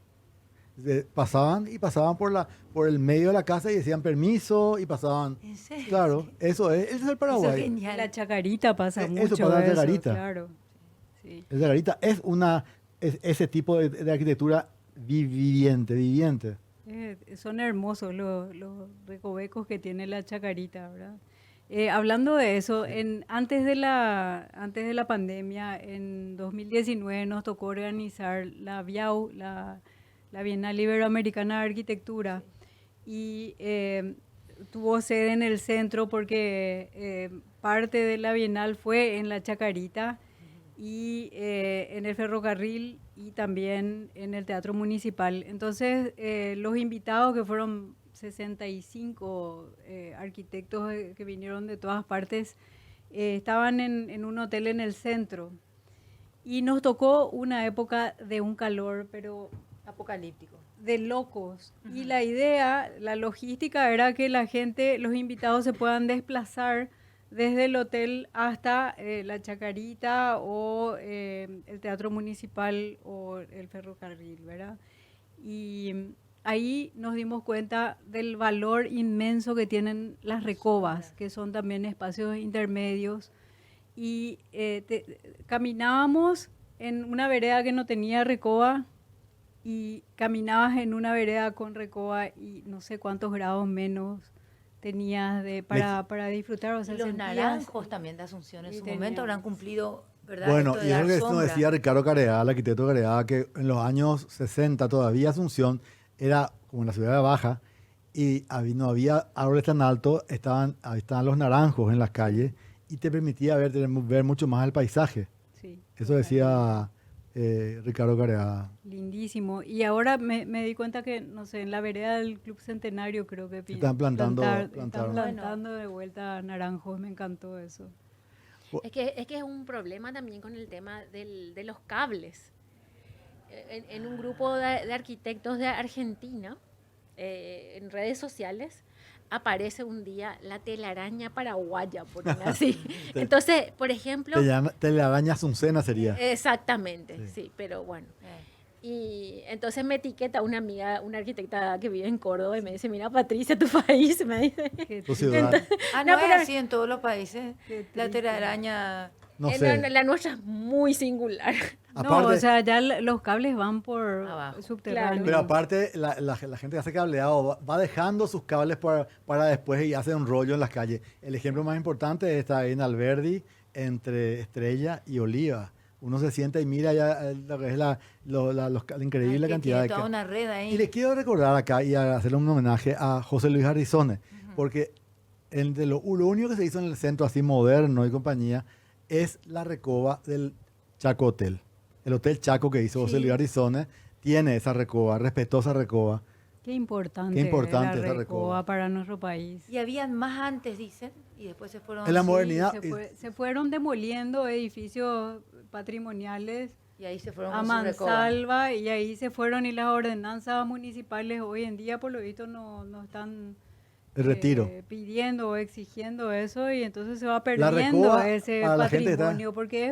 pasaban por el medio de la casa y decían permiso y pasaban. ¿En serio? Claro, ese es el Eso es Paraguay. genial. La chacarita pasa Eso mucho. pasa en la chacarita. Claro. Sí. El de Garita es ese tipo de arquitectura viviente. Son hermosos los recovecos que tiene la chacarita, ¿verdad? Hablando de eso, antes de la pandemia, en 2019 nos tocó organizar la BIAU, la Bienal Iberoamericana de Arquitectura, y tuvo sede en el centro porque parte de la Bienal fue en la Chacarita y en el ferrocarril y también en el Teatro Municipal. Entonces, los invitados, que fueron 65 arquitectos que vinieron de todas partes, estaban en un hotel en el centro. Y nos tocó una época de un calor, pero Apocalíptico. de locos. Y la idea, la logística era que la gente, los invitados se puedan desplazar desde el hotel hasta la Chacarita o el Teatro Municipal o el ferrocarril, ¿verdad? Y ahí nos dimos cuenta del valor inmenso que tienen las recovas, que son también espacios intermedios. Y caminábamos en una vereda que no tenía recoba y caminabas en una vereda con recoba y no sé cuántos grados menos tenías para disfrutar. O sea, Y los sentías- naranjos también de Asunción en Sí, su momento teníamos. habrán cumplido, ¿verdad? Bueno, Esto de y es dar lo que nos sombra. decía Ricardo Careada, el arquitecto Careada, que en los años 60 todavía Asunción era como la ciudad de Baja y no había árboles tan altos, estaban los naranjos en las calles y te permitía ver mucho más el paisaje. Sí, Eso decía Ricardo Careada. lindísimo. Y ahora me di cuenta que, no sé, en la vereda del Club Centenario creo que Están plantando- están plantaron. plantando de vuelta naranjos. Me encantó eso. Es que es un problema también con el tema de los cables. En un grupo de arquitectos de Argentina, en redes sociales, aparece un día la telaraña paraguaya, ponen así. Entonces, por ejemplo... Telaraña Azucena sería. Exactamente, Sí. sí, pero bueno. Eh. Y entonces me etiqueta una amiga, una arquitecta que vive en Córdoba, y me dice, mira, Patricia, tu país, me dice. Qué Tu triste. ciudad. Ah, No, no, es pero- así en todos los países. Qué La triste. telaraña. No No, sé. la nuestra es muy singular. No, Aparte- o sea, ya los cables van por Abajo. subterráneos. Pero aparte, la gente que hace cableado va dejando sus cables para después y hace un rollo en las calles. El ejemplo más importante está ahí en Alberdi, entre Estrella y Oliva. Uno se sienta y mira ya lo que es la increíble Ay, que cantidad tiene de... toda una red ahí. Y le quiero recordar acá y hacerle un homenaje a José Luis Arizone, porque lo único que se hizo en el centro así moderno y compañía es la recoba del Chaco Hotel. El Hotel Chaco que hizo José Sí. Luis Arizone tiene esa recoba, respetó esa recoba. Qué importante, Qué importante la esa recoba recoba. para nuestro país. Y habían más antes, dicen, y después se fueron. En la sí, modernidad. Se fueron demoliendo edificios patrimoniales Y ahí se fueron a con su recoba. mansalva y ahí se fueron, y las ordenanzas municipales hoy en día por lo visto no están El retiro. pidiendo o exigiendo eso, y entonces se va La perdiendo recoba, ese para la gente que está- patrimonio porque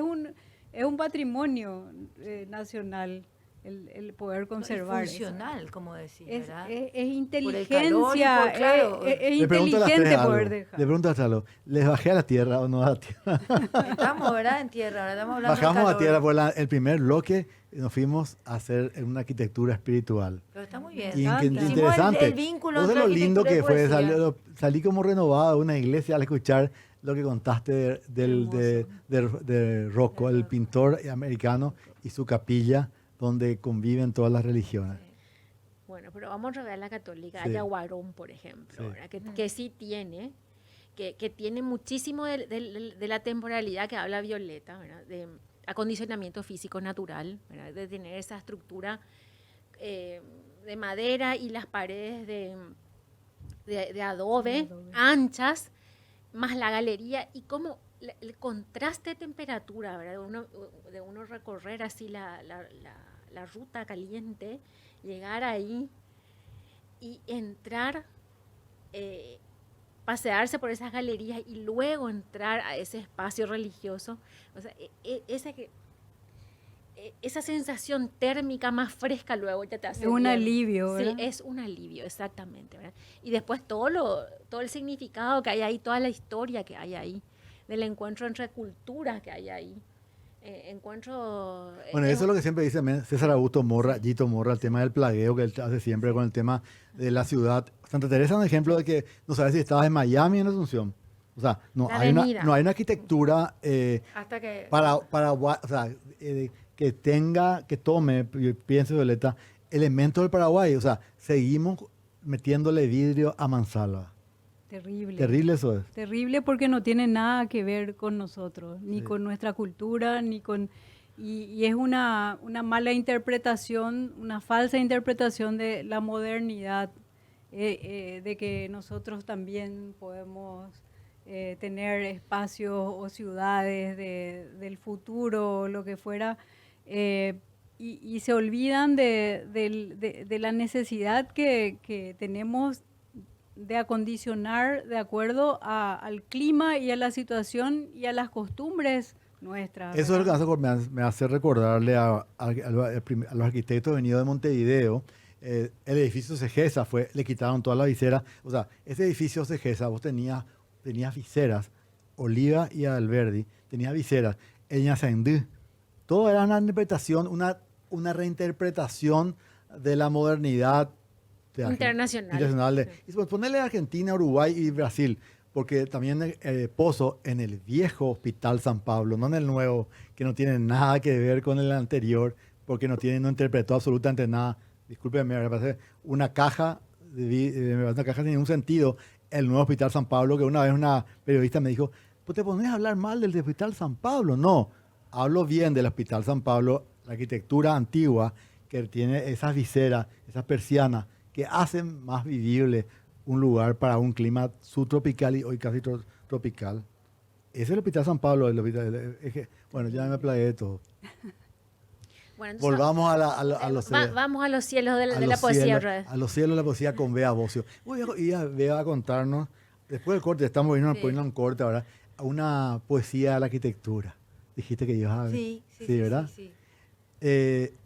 es un patrimonio nacional el poder conservar Es eso. funcional, como decís, Es, ¿verdad? es Por el inteligencia, calor y por, claro. es Le pregunto a las inteligente tres poder algo. dejar. Le pregunto a algo. ¿Les bajé a la tierra o no a la tierra? Estamos, ¿verdad? En tierra, ahora estamos hablando del Bajamos a calor. tierra por el primer bloque y nos fuimos a hacer una arquitectura espiritual. Pero está muy bien. Y Que Hicimos interesante. el vínculo Entonces entre lo lindo arquitectura y que fue, poesía. salí como renovado de una iglesia al escuchar lo que contaste de Rocco, el pintor americano, y su capilla, donde conviven todas las religiones. Bueno, pero vamos a ver la católica, Sí. Ayahuarón, por ejemplo, Sí. ¿verdad? Que sí tiene, que tiene muchísimo de la temporalidad que habla Violeta, ¿verdad? De acondicionamiento físico natural, ¿verdad? De tener esa estructura de madera y las paredes de adobe, anchas, más la galería y como el contraste de temperatura, ¿verdad? De uno recorrer así la ruta caliente, llegar ahí y entrar, pasearse por esas galerías y luego entrar a ese espacio religioso. O sea, esa sensación térmica más fresca luego ya te hace Es un bien. alivio, Sí, ¿verdad? es un alivio, exactamente, ¿verdad? Y después todo el significado que hay ahí, toda la historia que hay ahí, del encuentro entre culturas que hay ahí. Encuentro... Bueno, eso es lo que siempre dice César Augusto Morra, Gito Morra, el tema del plagueo que él hace siempre con el tema de la ciudad. Santa Teresa es un ejemplo de que no sabes si estabas en Miami o en Asunción. O sea, no La hay una, avenida. no hay una arquitectura Hasta que... o sea, que tome, piense Violeta, elementos del Paraguay. O sea, seguimos metiéndole vidrio a mansalva. Terrible. Terrible eso es. Terrible porque no tiene nada que ver con nosotros, ni Sí. con nuestra cultura, ni con... Y es una mala interpretación, una falsa interpretación de la modernidad, de que nosotros también podemos tener espacios o ciudades del futuro o lo que fuera, y se olvidan de la necesidad que tenemos de acondicionar de acuerdo al clima y a la situación y a las costumbres nuestras. Eso es lo que ¿verdad? me hace recordarle a los arquitectos venidos de Montevideo. El edificio Segesa le quitaron todas las viseras. O sea, ese edificio Segesa, vos tenías viseras, Oliva y Alberdi, tenías viseras, el Ñazandú. Todo era una interpretación, una reinterpretación de la modernidad internacional. Sí. Y pues ponerle Argentina, Uruguay y Brasil, porque también Pozo en el viejo Hospital San Pablo, no en el nuevo, que no tiene nada que ver con el anterior, porque no interpretó absolutamente nada. Discúlpeme, me parece una caja sin ningún sentido. El nuevo Hospital San Pablo, que una vez una periodista me dijo, pues te pones a hablar mal del Hospital San Pablo. No, hablo bien del Hospital San Pablo, la arquitectura antigua, que tiene esas viseras, esas persianas, que hacen más vivible un lugar para un clima subtropical y hoy casi tropical. Ese es el Hospital San Pablo. Bueno, ya me plagué de todo. Bueno, entonces, Volvamos a los vamos a los cielos de a la los poesía. cielos, otra vez. a los cielos de la poesía con Bea Bocio. Y Bea a contarnos, después del corte, estamos poniendo un corte ahora, a una poesía de la arquitectura. Dijiste que ibas a ver. Sí, ¿verdad? sí.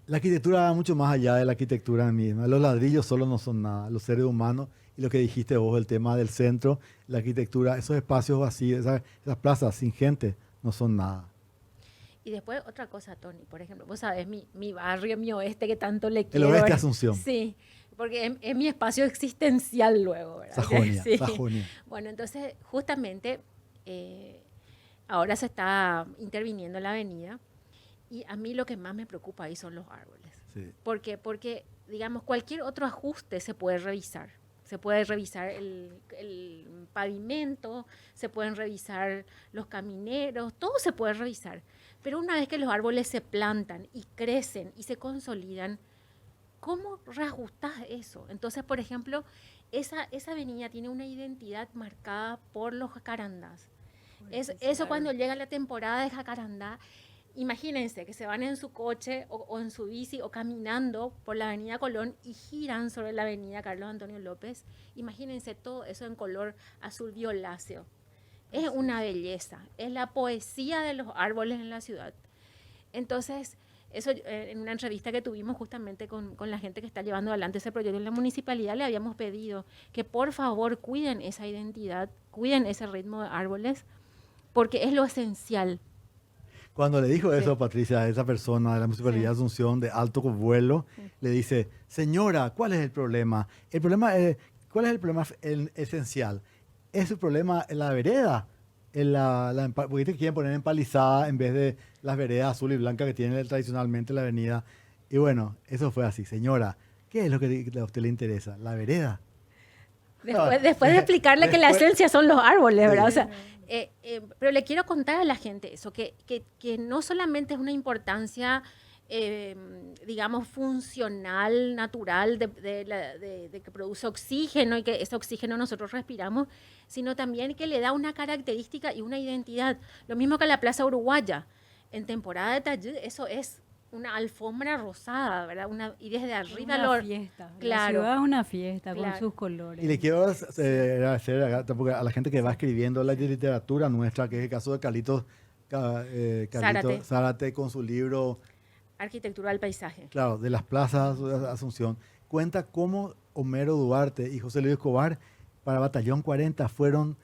La arquitectura va mucho más allá de la arquitectura misma. Los ladrillos solo no son nada. Los seres humanos y lo que dijiste vos, el tema del centro, la arquitectura, esos espacios vacíos, esas plazas sin gente, no son nada. Y después otra cosa, Tony, por ejemplo, vos sabés, mi barrio, mi oeste, que tanto le El quiero. oeste Asunción. Sí, porque es mi espacio existencial luego, ¿verdad? Sajonia, Sí. Sajonia. Bueno, entonces, justamente, ahora se está interviniendo la avenida y a mí lo que más me preocupa ahí son los árboles. Sí. ¿Por qué? Porque, digamos, cualquier otro ajuste se puede revisar. Se puede revisar el pavimento, se pueden revisar los camineros, todo se puede revisar. Pero una vez que los árboles se plantan y crecen y se consolidan, ¿cómo reajustás eso? Entonces, por ejemplo, esa avenida tiene una identidad marcada por los jacarandás. Eso cuando llega la temporada de jacarandá, imagínense que se van en su coche o en su bici o caminando por la avenida Colón y giran sobre la avenida Carlos Antonio López. Imagínense todo eso en color azul violáceo. Es una belleza, es la poesía de los árboles en la ciudad. Entonces, Eso en una entrevista que tuvimos justamente con la gente que está llevando adelante ese proyecto en la municipalidad, le habíamos pedido que por favor cuiden esa identidad, cuiden ese ritmo de árboles, porque es lo esencial. Cuando le dijo eso, Sí. Patricia, a esa persona de la Municipalidad Sí. de Asunción de alto vuelo, le dice, señora, ¿cuál es el problema? ¿Cuál es el problema esencial? ¿Es el problema en la vereda? Porque te quieren poner empalizada en vez de las veredas azul y blanca que tiene tradicionalmente la avenida. Y bueno, eso fue así. Señora, ¿qué es lo que a usted le interesa? ¿La vereda? Después de explicarle que la Después- esencia son los árboles, Sí. ¿verdad? O sea, pero le quiero contar a la gente eso, que no solamente es una importancia, digamos, funcional, natural, de que produce oxígeno y que ese oxígeno nosotros respiramos, sino también que le da una característica y una identidad. Lo mismo que la Plaza Uruguaya. En temporada de Tayud, eso es una alfombra rosada, ¿verdad? Y desde Es arriba una fiesta. La Claro. ciudad es una fiesta con Claro. sus colores. Y le quiero agradecer a la gente que va escribiendo la literatura nuestra, que es el caso de Carlitos Zárate. Zárate con su libro, Arquitectura del paisaje. claro, de las plazas de Asunción. Cuenta cómo Homero Duarte y José Luis Escobar para Batallón 40 fueron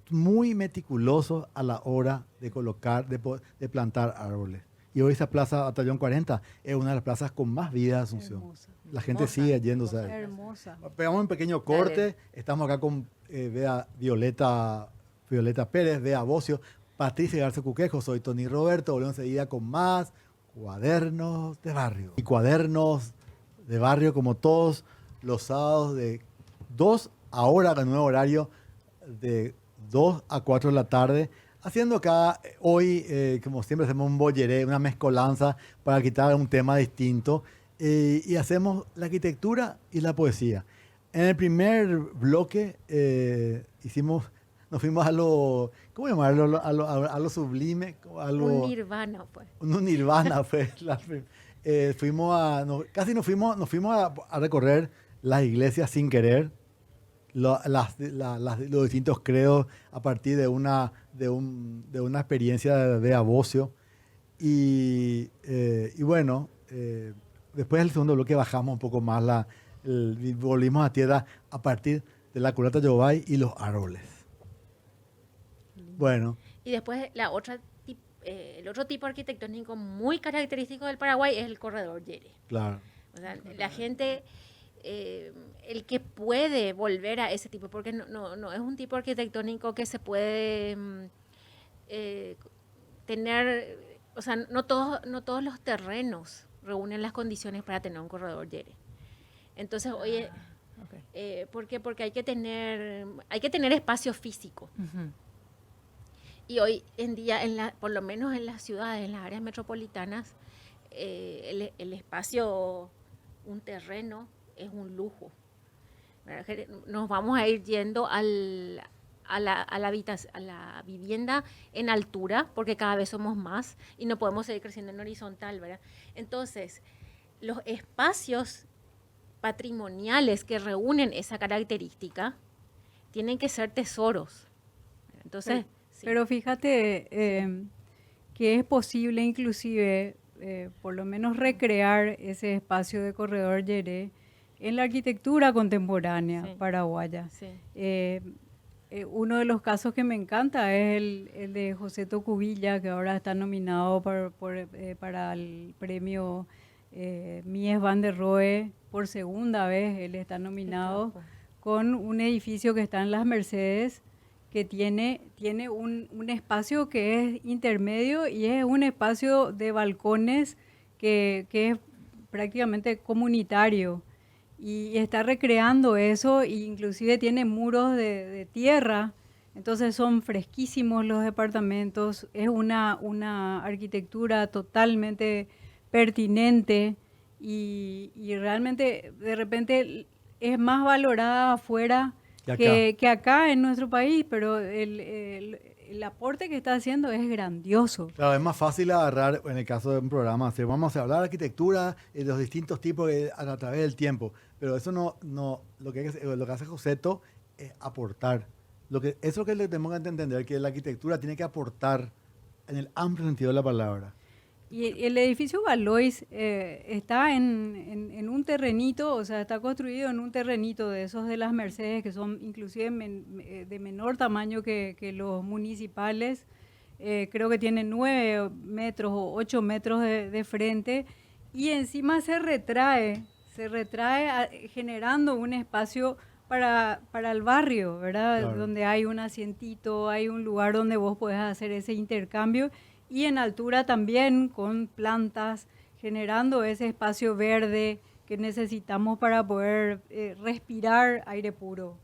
muy meticulosos a la hora de colocar, de plantar árboles. Y hoy esa plaza Batallón 40 es una de las plazas con más vida de Asunción. Hermosa. La gente Hermosa, sigue yéndose a ella. Hermosa. Pegamos un pequeño corte. Estamos acá con Violeta Pérez, Bea Bocio, Patricia Garza Cuquejo. Soy Tony Roberto. Volvemos enseguida con más Cuadernos de Barrio. Y Cuadernos de Barrio, como todos los sábados de 2 ahora, el nuevo horario de 2 a 4 de la tarde. Haciendo acá, hoy, como siempre, hacemos un bolleré, una mezcolanza para quitar un tema distinto. Y hacemos la arquitectura y la poesía. En el primer bloque nos fuimos a lo, ¿cómo llamarlo? A lo sublime, Un nirvana, pues. un nirvana fue. Nos fuimos a recorrer las iglesias sin querer, los distintos credos a partir de una experiencia de Abocio. Y bueno, después del segundo bloque bajamos un poco más, volvimos a tierra a partir de la culata Yobay y los árboles. Bueno, Y después el otro tipo arquitectónico muy característico del Paraguay es el corredor Yere. claro. O sea, la gente, el que puede volver a ese tipo, porque no es un tipo arquitectónico que se puede tener, o sea, no todos los terrenos reúnen las condiciones para tener un corredor Yere. Entonces, oye, Ok. ¿por qué? Porque hay que tener espacio físico. Ujú. Y hoy en día, por lo menos en las ciudades, en las áreas metropolitanas, el espacio, un terreno, es un lujo. ¿Verdad? Que nos vamos a ir yendo a la vivienda en altura, porque cada vez somos más y no podemos seguir creciendo en horizontal, ¿verdad? Entonces, los espacios patrimoniales que reúnen esa característica tienen que ser tesoros. Entonces, sí. Pero fíjate que es posible inclusive por lo menos recrear ese espacio de corredor Yeré en la arquitectura contemporánea Sí. paraguaya. Sí. Uno de los casos que me encanta es el de José Tocubilla, que ahora está nominado para el premio Mies van der Rohe por segunda vez. Él está nominado con un edificio que está en Las Mercedes, que tiene un espacio que es intermedio y es un espacio de balcones que es prácticamente comunitario. Y está recreando eso, e inclusive tiene muros de tierra, entonces son fresquísimos los departamentos, es una arquitectura totalmente pertinente y realmente de repente es más valorada afuera que acá en nuestro país, pero el aporte que está haciendo es grandioso. Claro, es más fácil agarrar, en el caso de un programa, vamos a hablar de arquitectura de los distintos tipos a través del tiempo, pero eso no lo que hace Joseto es aportar. Eso es lo que le tenemos que entender, que la arquitectura tiene que aportar en el amplio sentido de la palabra. Y el edificio Valois está en un terrenito, o sea, está construido en un terrenito de esos de las Mercedes, que son inclusive de menor tamaño que los municipales. Creo que tienen 9 metros o 8 metros de frente, y encima se retrae generando un espacio para el barrio, ¿verdad? Claro. Donde hay un asientito, hay un lugar donde vos podés hacer ese intercambio, y en altura también con plantas, generando ese espacio verde que necesitamos para poder respirar aire puro.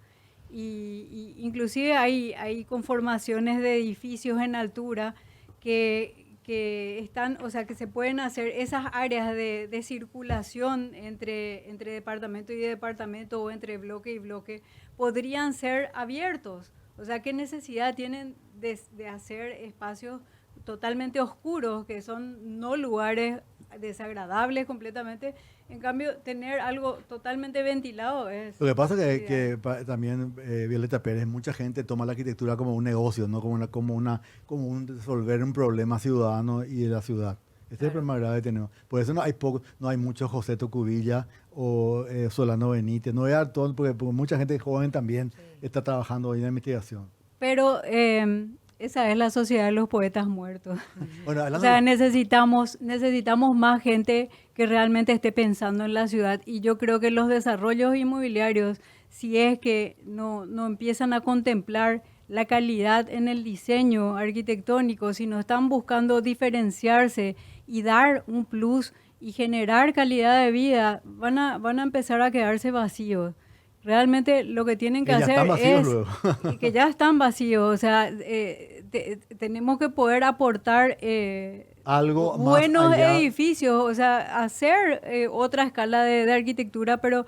Y inclusive hay conformaciones de edificios en altura que están, o sea, que se pueden hacer esas áreas de circulación entre departamento y departamento, o entre bloque y bloque, podrían ser abiertos. O sea, ¿qué necesidad tienen de hacer espacios totalmente oscuros, que son no lugares desagradables completamente? En cambio, tener algo totalmente ventilado es... Lo que pasa es ideal. también, Violeta Pérez, mucha gente toma la arquitectura como un negocio, no como un resolver un problema ciudadano y de la ciudad. Este es el problema grave que tenemos. Por eso no hay mucho José Tocubilla o Solano Benítez, no es Artón, porque mucha gente joven también está trabajando hoy en la investigación. Pero esa es la sociedad de los poetas muertos. Bueno, O hablando sea, necesitamos más gente que realmente esté pensando en la ciudad, y yo creo que los desarrollos inmobiliarios, si es que no empiezan a contemplar la calidad en el diseño arquitectónico, si no están buscando diferenciarse y dar un plus y generar calidad de vida, van a empezar a quedarse vacíos. Realmente lo que tienen que ya hacer están vacíos es luego. y que ya están vacíos, o sea, tenemos que poder aportar Algo más buenos allá. edificios, o sea, hacer otra escala de arquitectura, pero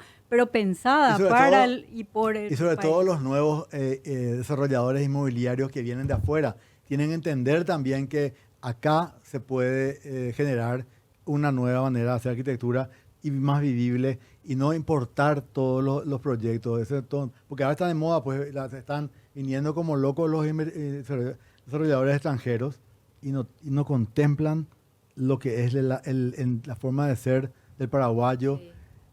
pensada Y sobre para todo- y por el Y sobre país. todo los nuevos desarrolladores inmobiliarios que vienen de afuera tienen que entender también que acá se puede generar una nueva manera de hacer arquitectura y más vivible, y no importar todos los proyectos. Porque ahora está de moda, pues están viniendo como locos los desarrolladores extranjeros y no contemplan lo que es la forma de ser del paraguayo.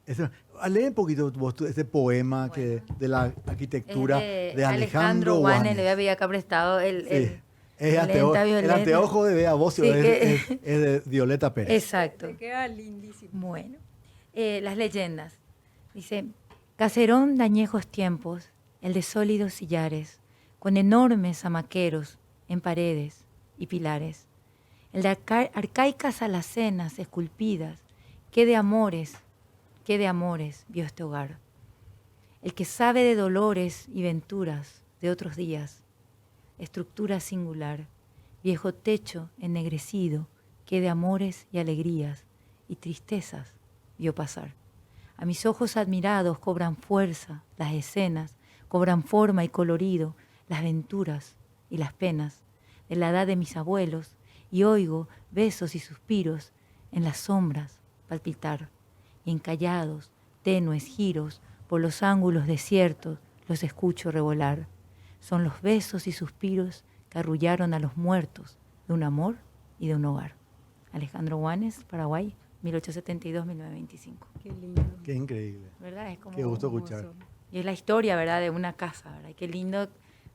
Sí. Lee un poquito vos ese poema de la arquitectura de Alejandro Guanes. Le Guanes. había acá prestado Sí. el El violeta. anteojo de Bea Bocio Sí, es de Violeta Pérez. Exacto. Te queda lindísimo. Bueno, las leyendas. Dice, caserón de añejos tiempos, el de sólidos sillares, con enormes amaqueros en paredes y pilares. El de arcaicas alacenas esculpidas, qué de amores vio este hogar. El que sabe de dolores y venturas de otros días, estructura singular, viejo techo ennegrecido, que de amores y alegrías y tristezas vio pasar. A mis ojos admirados cobran fuerza las escenas, cobran forma y colorido las venturas y las penas de la edad de mis abuelos, y oigo besos y suspiros en las sombras palpitar, y en callados, tenues giros por los ángulos desiertos los escucho revolar. Son los besos y suspiros que arrullaron a los muertos de un amor y de un hogar. Alejandro Guanes, Paraguay, 1872-1925. Qué lindo. Qué increíble. ¿Verdad? Es como Qué gusto escuchar. hermoso. y es la historia, ¿verdad?, de una casa, ¿verdad? Y qué lindo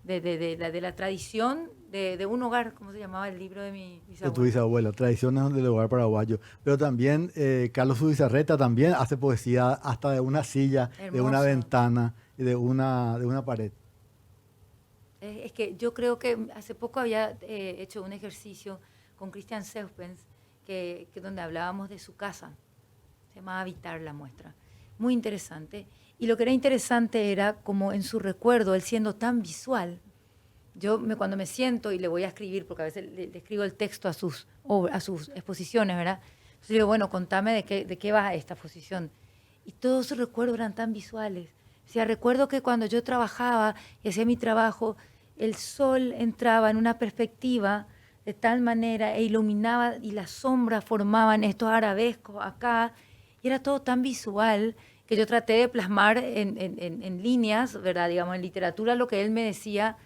de la tradición de un hogar, como se llamaba el libro de mi De bisabuelo. tu bisabuelo, tradiciones del hogar paraguayo. Pero también Carlos Zubizarreta también hace poesía hasta de una silla, de una Hermoso. ventana y de una pared. Es que yo creo que hace poco había hecho un ejercicio con Christian Seuspens, que donde hablábamos de su casa. Se llamaba Habitar la muestra. Muy interesante. Y lo que era interesante era como en su recuerdo, él siendo tan visual. Cuando me siento y le voy a escribir, porque a veces le escribo el texto a sus exposiciones, ¿verdad? Entonces digo, bueno, contame de qué va esta exposición. Y todos sus recuerdos eran tan visuales. O sea, recuerdo que cuando yo trabajaba y hacía mi trabajo, el sol entraba en una perspectiva de tal manera e iluminaba, y las sombras formaban estos arabescos acá, y era todo tan visual que yo traté de plasmar en líneas, ¿verdad? Digamos, en literatura lo que él me decía,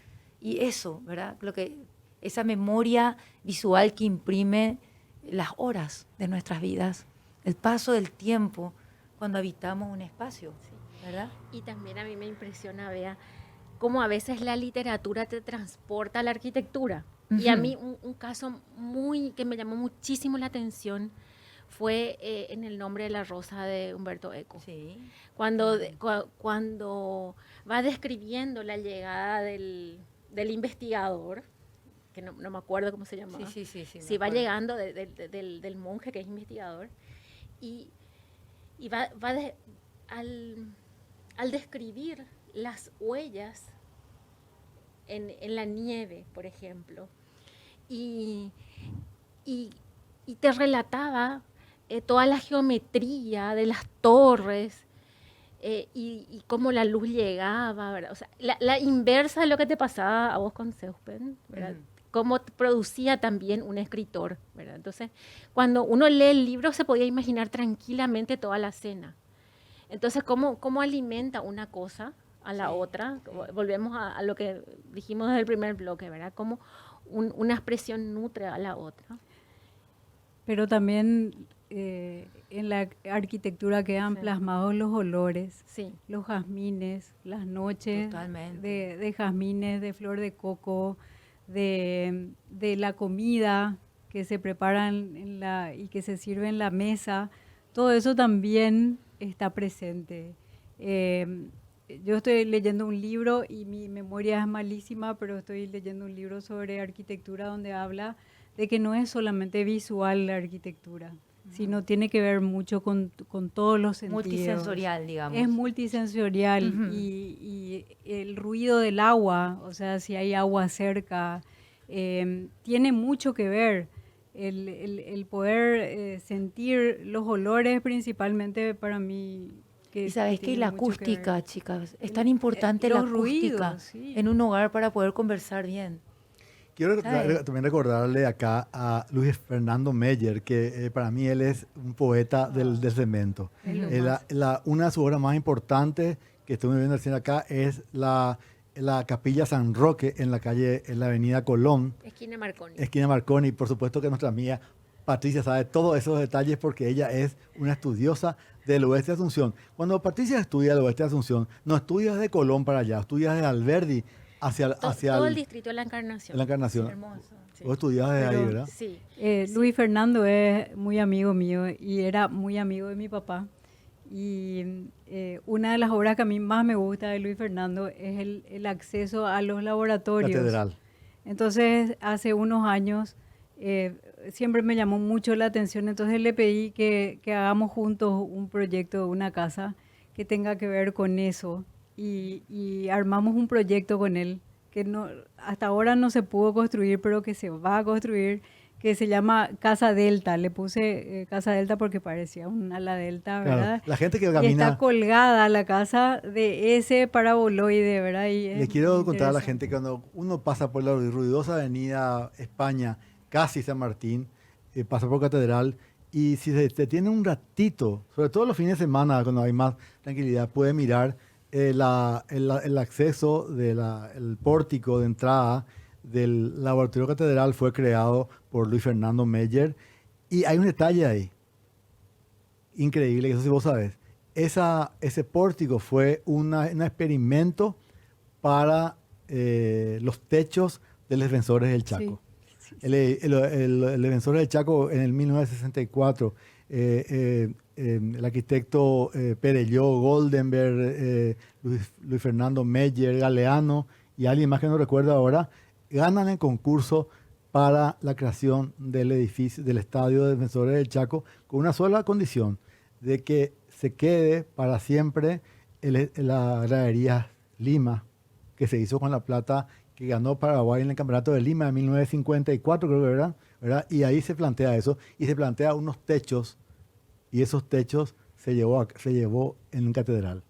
y eso, ¿verdad? Esa memoria visual que imprime las horas de nuestras vidas, el paso del tiempo cuando habitamos un espacio, ¿verdad? Y también a mí me impresiona, Bea, cómo a veces la literatura te transporta a la arquitectura. Y a mí un caso que me llamó muchísimo la atención fue en El nombre de la rosa de Humberto Eco. Sí. Cuando va describiendo la llegada del investigador, que no me acuerdo cómo se llamaba. Sí, Sí, va llegando del monje que es investigador. Y al describir las huellas en la nieve, por ejemplo, y te relataba toda la geometría de las torres y cómo la luz llegaba, ¿verdad? O sea, la inversa de lo que te pasaba a vos con Seupen, ¿verdad? Cómo producía también un escritor, ¿verdad? Entonces, cuando uno lee el libro se podía imaginar tranquilamente toda la escena. Entonces, ¿cómo alimenta una cosa a la otra? Volvemos a lo que dijimos desde el primer bloque, ¿verdad? Cómo una expresión nutre a la otra. Pero también en la arquitectura quedan plasmados los olores, los jazmines, las noches de jazmines, de flor de coco, de la comida que se preparan y que se sirve en la mesa. Todo eso también está presente. Yo estoy leyendo un libro y mi memoria es malísima, pero estoy leyendo un libro sobre arquitectura donde habla de que no es solamente visual la arquitectura, sino tiene que ver mucho con todos los sentidos. Multisensorial, digamos. Es multisensorial y el ruido del agua, o sea, si hay agua cerca, tiene mucho que ver. El poder sentir los olores principalmente para mí. Y sabes que la acústica, chicas, es tan importante la acústica ruidos, en un hogar para poder conversar bien. Quiero también recordarle acá a Luis Fernando Meyer, que para mí él es un poeta del cemento. Una de sus obras más importantes que estoy viendo recién acá es la Capilla San Roque en la avenida Colón. Esquina Marconi. Esquina Marconi. Por supuesto que nuestra amiga Patricia sabe todos esos detalles porque ella es una estudiosa del oeste de Asunción. Cuando Patricia estudia el oeste de Asunción, no estudia de Colón para allá, estudia de Alberdi hacia todo el distrito de La Encarnación. La Encarnación. Hermoso. Sí. Vos estudiabas de ahí, ¿verdad? Sí. Luis Fernando es muy amigo mío y era muy amigo de mi papá. Y una de las obras que a mí más me gusta de Luis Fernando es el acceso a los laboratorios. Catedral. Entonces, hace unos años siempre me llamó mucho la atención, entonces le pedí que hagamos juntos un proyecto, una casa que tenga que ver con eso. Y armamos un proyecto con él que hasta ahora no se pudo construir, pero que se va a construir, que se llama Casa Delta. Le puse Casa Delta porque parecía un ala delta, ¿verdad? Claro, la gente que y camina... está colgada la casa de ese paraboloide, ¿verdad? Le quiero contar a la gente que cuando uno pasa por la ruidosa avenida España, casi San Martín, pasa por Catedral, y si se tiene un ratito, sobre todo los fines de semana, cuando hay más tranquilidad, puede mirar el acceso el pórtico de entrada del Laboratorio Catedral. fue creado por Luis Fernando Meyer y hay un detalle ahí increíble, que eso sí vos sabés. Ese pórtico fue un experimento para los techos de los defensores del Chaco. Sí. El defensor del Chaco en el 1964, el arquitecto Perelló, Goldenberg, Luis Fernando Meyer, Galeano y alguien más que no recuerdo ahora, ganan el concurso para la creación del edificio, del estadio de Defensores del Chaco, con una sola condición, de que se quede para siempre la gradería Lima, que se hizo con la plata que ganó Paraguay en el Campeonato de Lima de 1954, creo que era, ¿verdad? Y ahí se plantea eso, y se plantea unos techos, y esos techos se llevó en un catedral.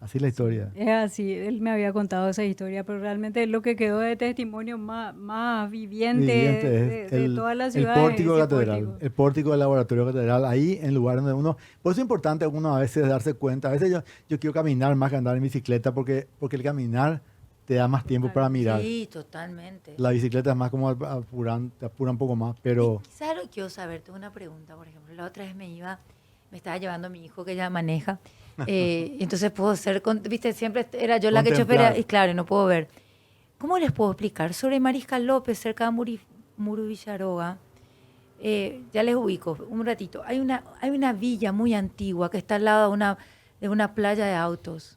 Así es la historia. Es así, él me había contado esa historia, pero realmente lo que quedó de testimonio más viviente de toda la ciudad. El pórtico de catedral, el pórtico del laboratorio catedral, ahí en el lugar donde uno... Por eso es importante uno a veces darse cuenta. A veces yo quiero caminar más que andar en bicicleta porque el caminar te da más tiempo para mirar. Sí, totalmente. La bicicleta es más como te apura un poco más, pero Y quizás lo que quiero saber, tengo una pregunta, por ejemplo, la otra vez me estaba llevando mi hijo que ya maneja, entonces puedo ser, viste, siempre era yo la que Contemplar. chopera, y claro, no puedo ver. ¿Cómo les puedo explicar? Sobre Mariscal López, cerca de Muru Villaroga, ya les ubico un ratito. Hay una villa muy antigua que está al lado de una playa de autos,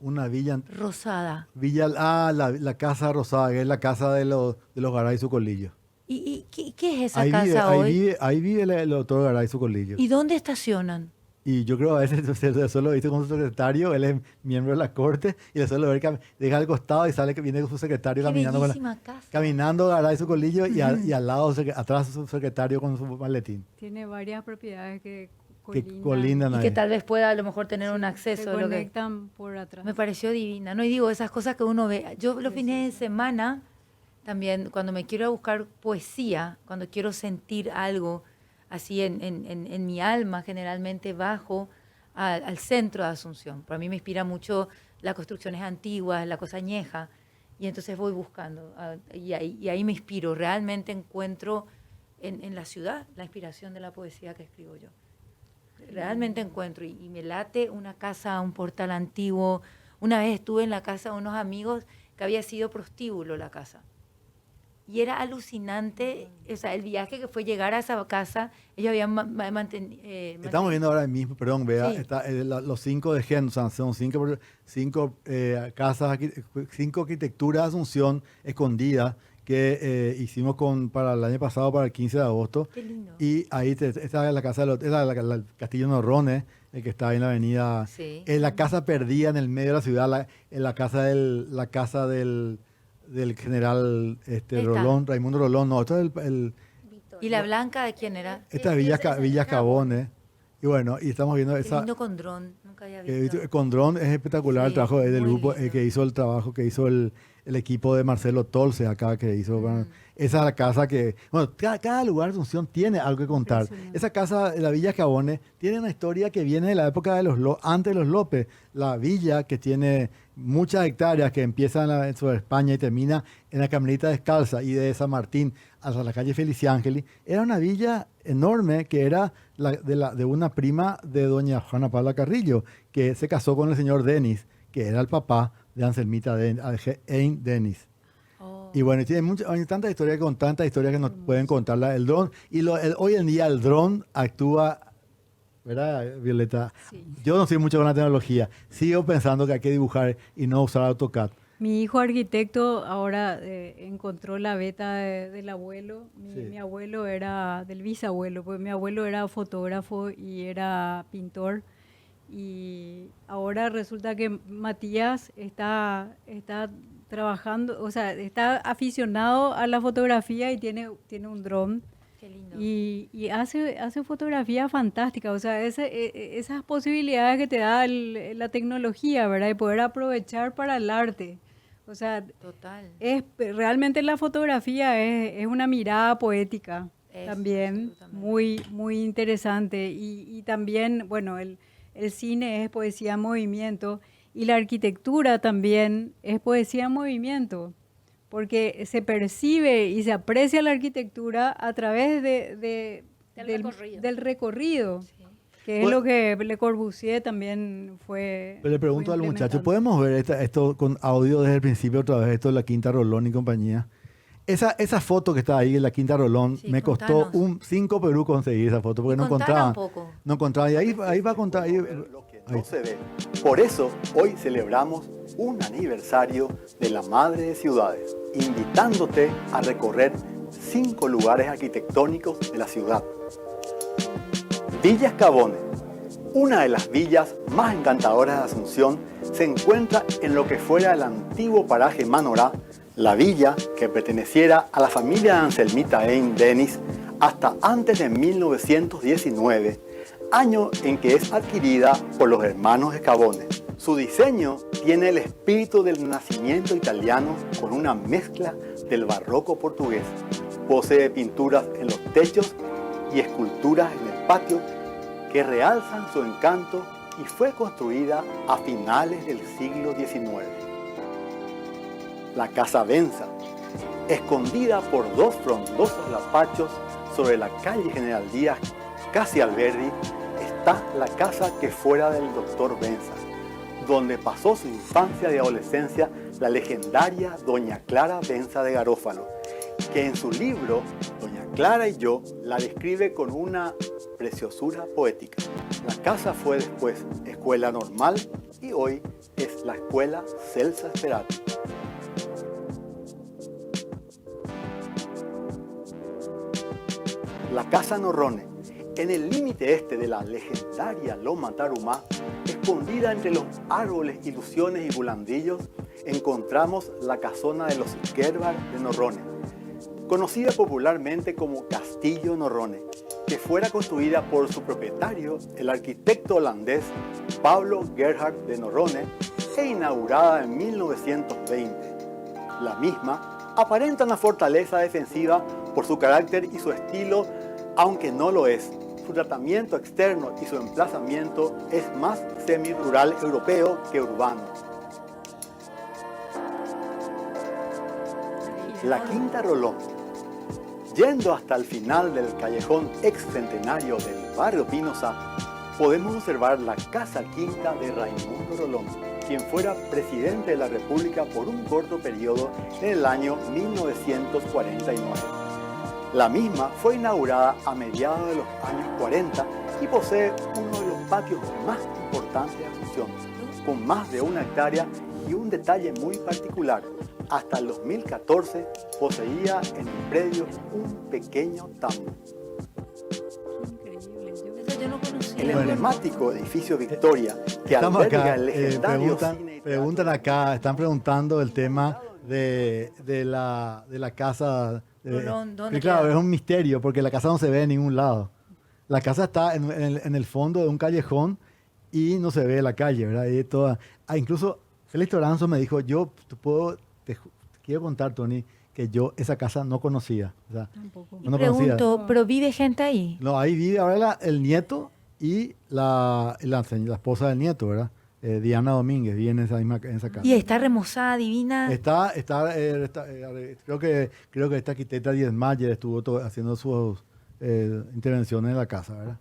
una rosada. la Casa Rosada, que es la casa de los Garay Sucolillo. ¿Y qué es esa casa hoy? Ahí vive el doctor Garay Sucolillo. ¿Y dónde estacionan? Y yo creo a veces se solo viste con su secretario, él es miembro de la corte, y le suelo ver que deja al costado y sale que viene con su secretario Qué caminando bellísima casa. caminando Garay Sucolillo y al lado, atrás su secretario con su maletín. Tiene varias propiedades que Que colindan. colindan Y ahí. que tal vez pueda a lo mejor tener un Se acceso a lo que... conectan por atrás. Me pareció divina, ¿no? Y digo, esas cosas que uno ve. Yo los fines de semana, también, cuando me quiero buscar poesía, cuando quiero sentir algo así en mi alma, generalmente bajo al centro de Asunción. Para mí me inspira mucho las construcciones antiguas, la cosa añeja, y entonces voy buscando. Y ahí me inspiro, realmente encuentro en la ciudad la inspiración de la poesía que escribo yo. Realmente encuentro y me late una casa, un portal antiguo. Una vez estuve en la casa de unos amigos que había sido prostíbulo la casa. Y era alucinante, o sea, el viaje que fue llegar a esa casa, ellos habían mantenido... Estamos viendo ahora mismo, perdón, vea, Sí. los 5 de Gen, o sea, son cinco casas, 5 arquitecturas de Asunción escondidas que hicimos para el año pasado, para el 15 de agosto. Qué lindo. Y ahí esta es la casa el Castillo Norrones, el que está ahí en la avenida. Sí. La casa perdida en el medio de la ciudad, la casa del general Esta. Raimundo Rolón. No, esto es ¿Y la blanca de quién era? esta es Villas Cabones. Y bueno, y estamos viendo Qué esa. lindo con dron, nunca había visto. Con dron es espectacular el Sí, trabajo del muy grupo lindo. que hizo el trabajo, que hizo el equipo de Marcelo Tolce acá, que hizo. Bueno, esa es la casa que. Bueno, cada lugar de Asunción tiene algo que contar. Impresionante. Esa casa, la Villa Cabones, tiene una historia que viene de la época de antes de los López. La villa que tiene muchas hectáreas, que empieza sobre España y termina en la Camerita Descalza y de San Martín hasta la calle Feliciángeli, era una villa enorme que era de una prima de doña Juana Paula Carrillo, que se casó con el señor Denis, que era el papá de Anselmita Ein Denis. Oh. Y bueno, hay tantas historias que nos pueden contar el dron. Y hoy en día el dron actúa, ¿verdad, Violeta? Sí. Yo no soy mucho con la tecnología. Sigo pensando que hay que dibujar y no usar AutoCAD. Mi hijo arquitecto ahora encontró la beta del abuelo. Sí. Mi abuelo era del bisabuelo, pues mi abuelo era fotógrafo y era pintor. Y ahora resulta que Matías está trabajando, o sea, está aficionado a la fotografía y tiene un dron. Qué lindo. Y hace fotografía fantástica, o sea, esas posibilidades que te da la tecnología, ¿verdad? De poder aprovechar para el arte. O sea, Total. realmente la fotografía es una mirada poética Es, también, absolutamente. muy interesante. Y también, bueno, el cine es poesía en movimiento y la arquitectura también es poesía en movimiento, porque se percibe y se aprecia la arquitectura a través Del recorrido. del recorrido, Sí. que es Pues- lo que Le Corbusier también fue. Pero le pregunto fue al muchacho, implementando. ¿podemos ver esto con audio desde el principio otra vez? Esto de la Quinta Rolón y compañía. Esa foto que está ahí en la Quinta Rolón, Sí, me costó contanos. 5 Perú conseguir esa foto, porque Y no contala encontraba. un poco. No encontraba. Y ahí va a contar. Lo que no se ve. Por eso, hoy celebramos un aniversario de la Madre de Ciudades, invitándote a recorrer 5 lugares arquitectónicos de la ciudad. Villas Cabones, una de las villas más encantadoras de Asunción, se encuentra en lo que fuera el antiguo paraje Manorá, la villa que perteneciera a la familia de Anselmita Ein Denis hasta antes de 1919, año en que es adquirida por los hermanos Escabones. Su diseño tiene el espíritu del nacimiento italiano con una mezcla del barroco portugués. Posee pinturas en los techos y esculturas en el patio que realzan su encanto y fue construida a finales del siglo XIX. la Casa Benza. Escondida por dos frondosos lapachos sobre la calle General Díaz, casi Alberdi, está la casa que fuera del doctor Benza, donde pasó su infancia y adolescencia la legendaria Doña Clara Benza de Garófalo, que en su libro Doña Clara y yo la describe con una preciosura poética. La casa fue después escuela normal y hoy es la escuela Celsa Esperati. La Casa Norrone, en el límite este de la legendaria Loma Tarumá, escondida entre los árboles, ilusiones y bulandillos, encontramos la casona de los Gerbar de Norrone, conocida popularmente como Castillo Norrone, que fuera construida por su propietario, el arquitecto holandés Pablo Gerhard de Norrone, e inaugurada en 1920. La misma aparenta una fortaleza defensiva por su carácter y su estilo, aunque no lo es. Su tratamiento externo y su emplazamiento es más semi-rural europeo que urbano. La Quinta Rolón. Yendo hasta el final del callejón excentenario del barrio Pinoza, podemos observar la Casa Quinta de Raimundo Rolón, quien fuera presidente de la República por un corto periodo en el año 1949. La misma fue inaugurada a mediados de los años 40 y posee uno de los patios más importantes de Asunción, con más de 1 hectárea y un detalle muy particular. Hasta el 2014 poseía en el predio un pequeño tambo. Increíble. Eso yo no conocía. El emblemático edificio Victoria, que Estamos alberga acá, el legendario cine y preguntan acá, están preguntando el tema de la casa. Rolón, ¿dónde Y claro, queda? es un misterio porque la casa no se ve en ningún lado. La casa está en el fondo de un callejón y no se ve la calle, ¿verdad? Y incluso Félix Toranzo me dijo, te quiero contar, Tony, que yo esa casa no conocía. O sea, Tampoco. Y no conocía. pregunto, ¿pero vive gente ahí? No, ahí vive ahora el nieto y la esposa del nieto, ¿verdad? Diana Domínguez vive en esa casa. Y está remozada, divina. Creo que esta arquitecta Diez Mayer estuvo haciendo sus intervenciones en la casa, ¿verdad?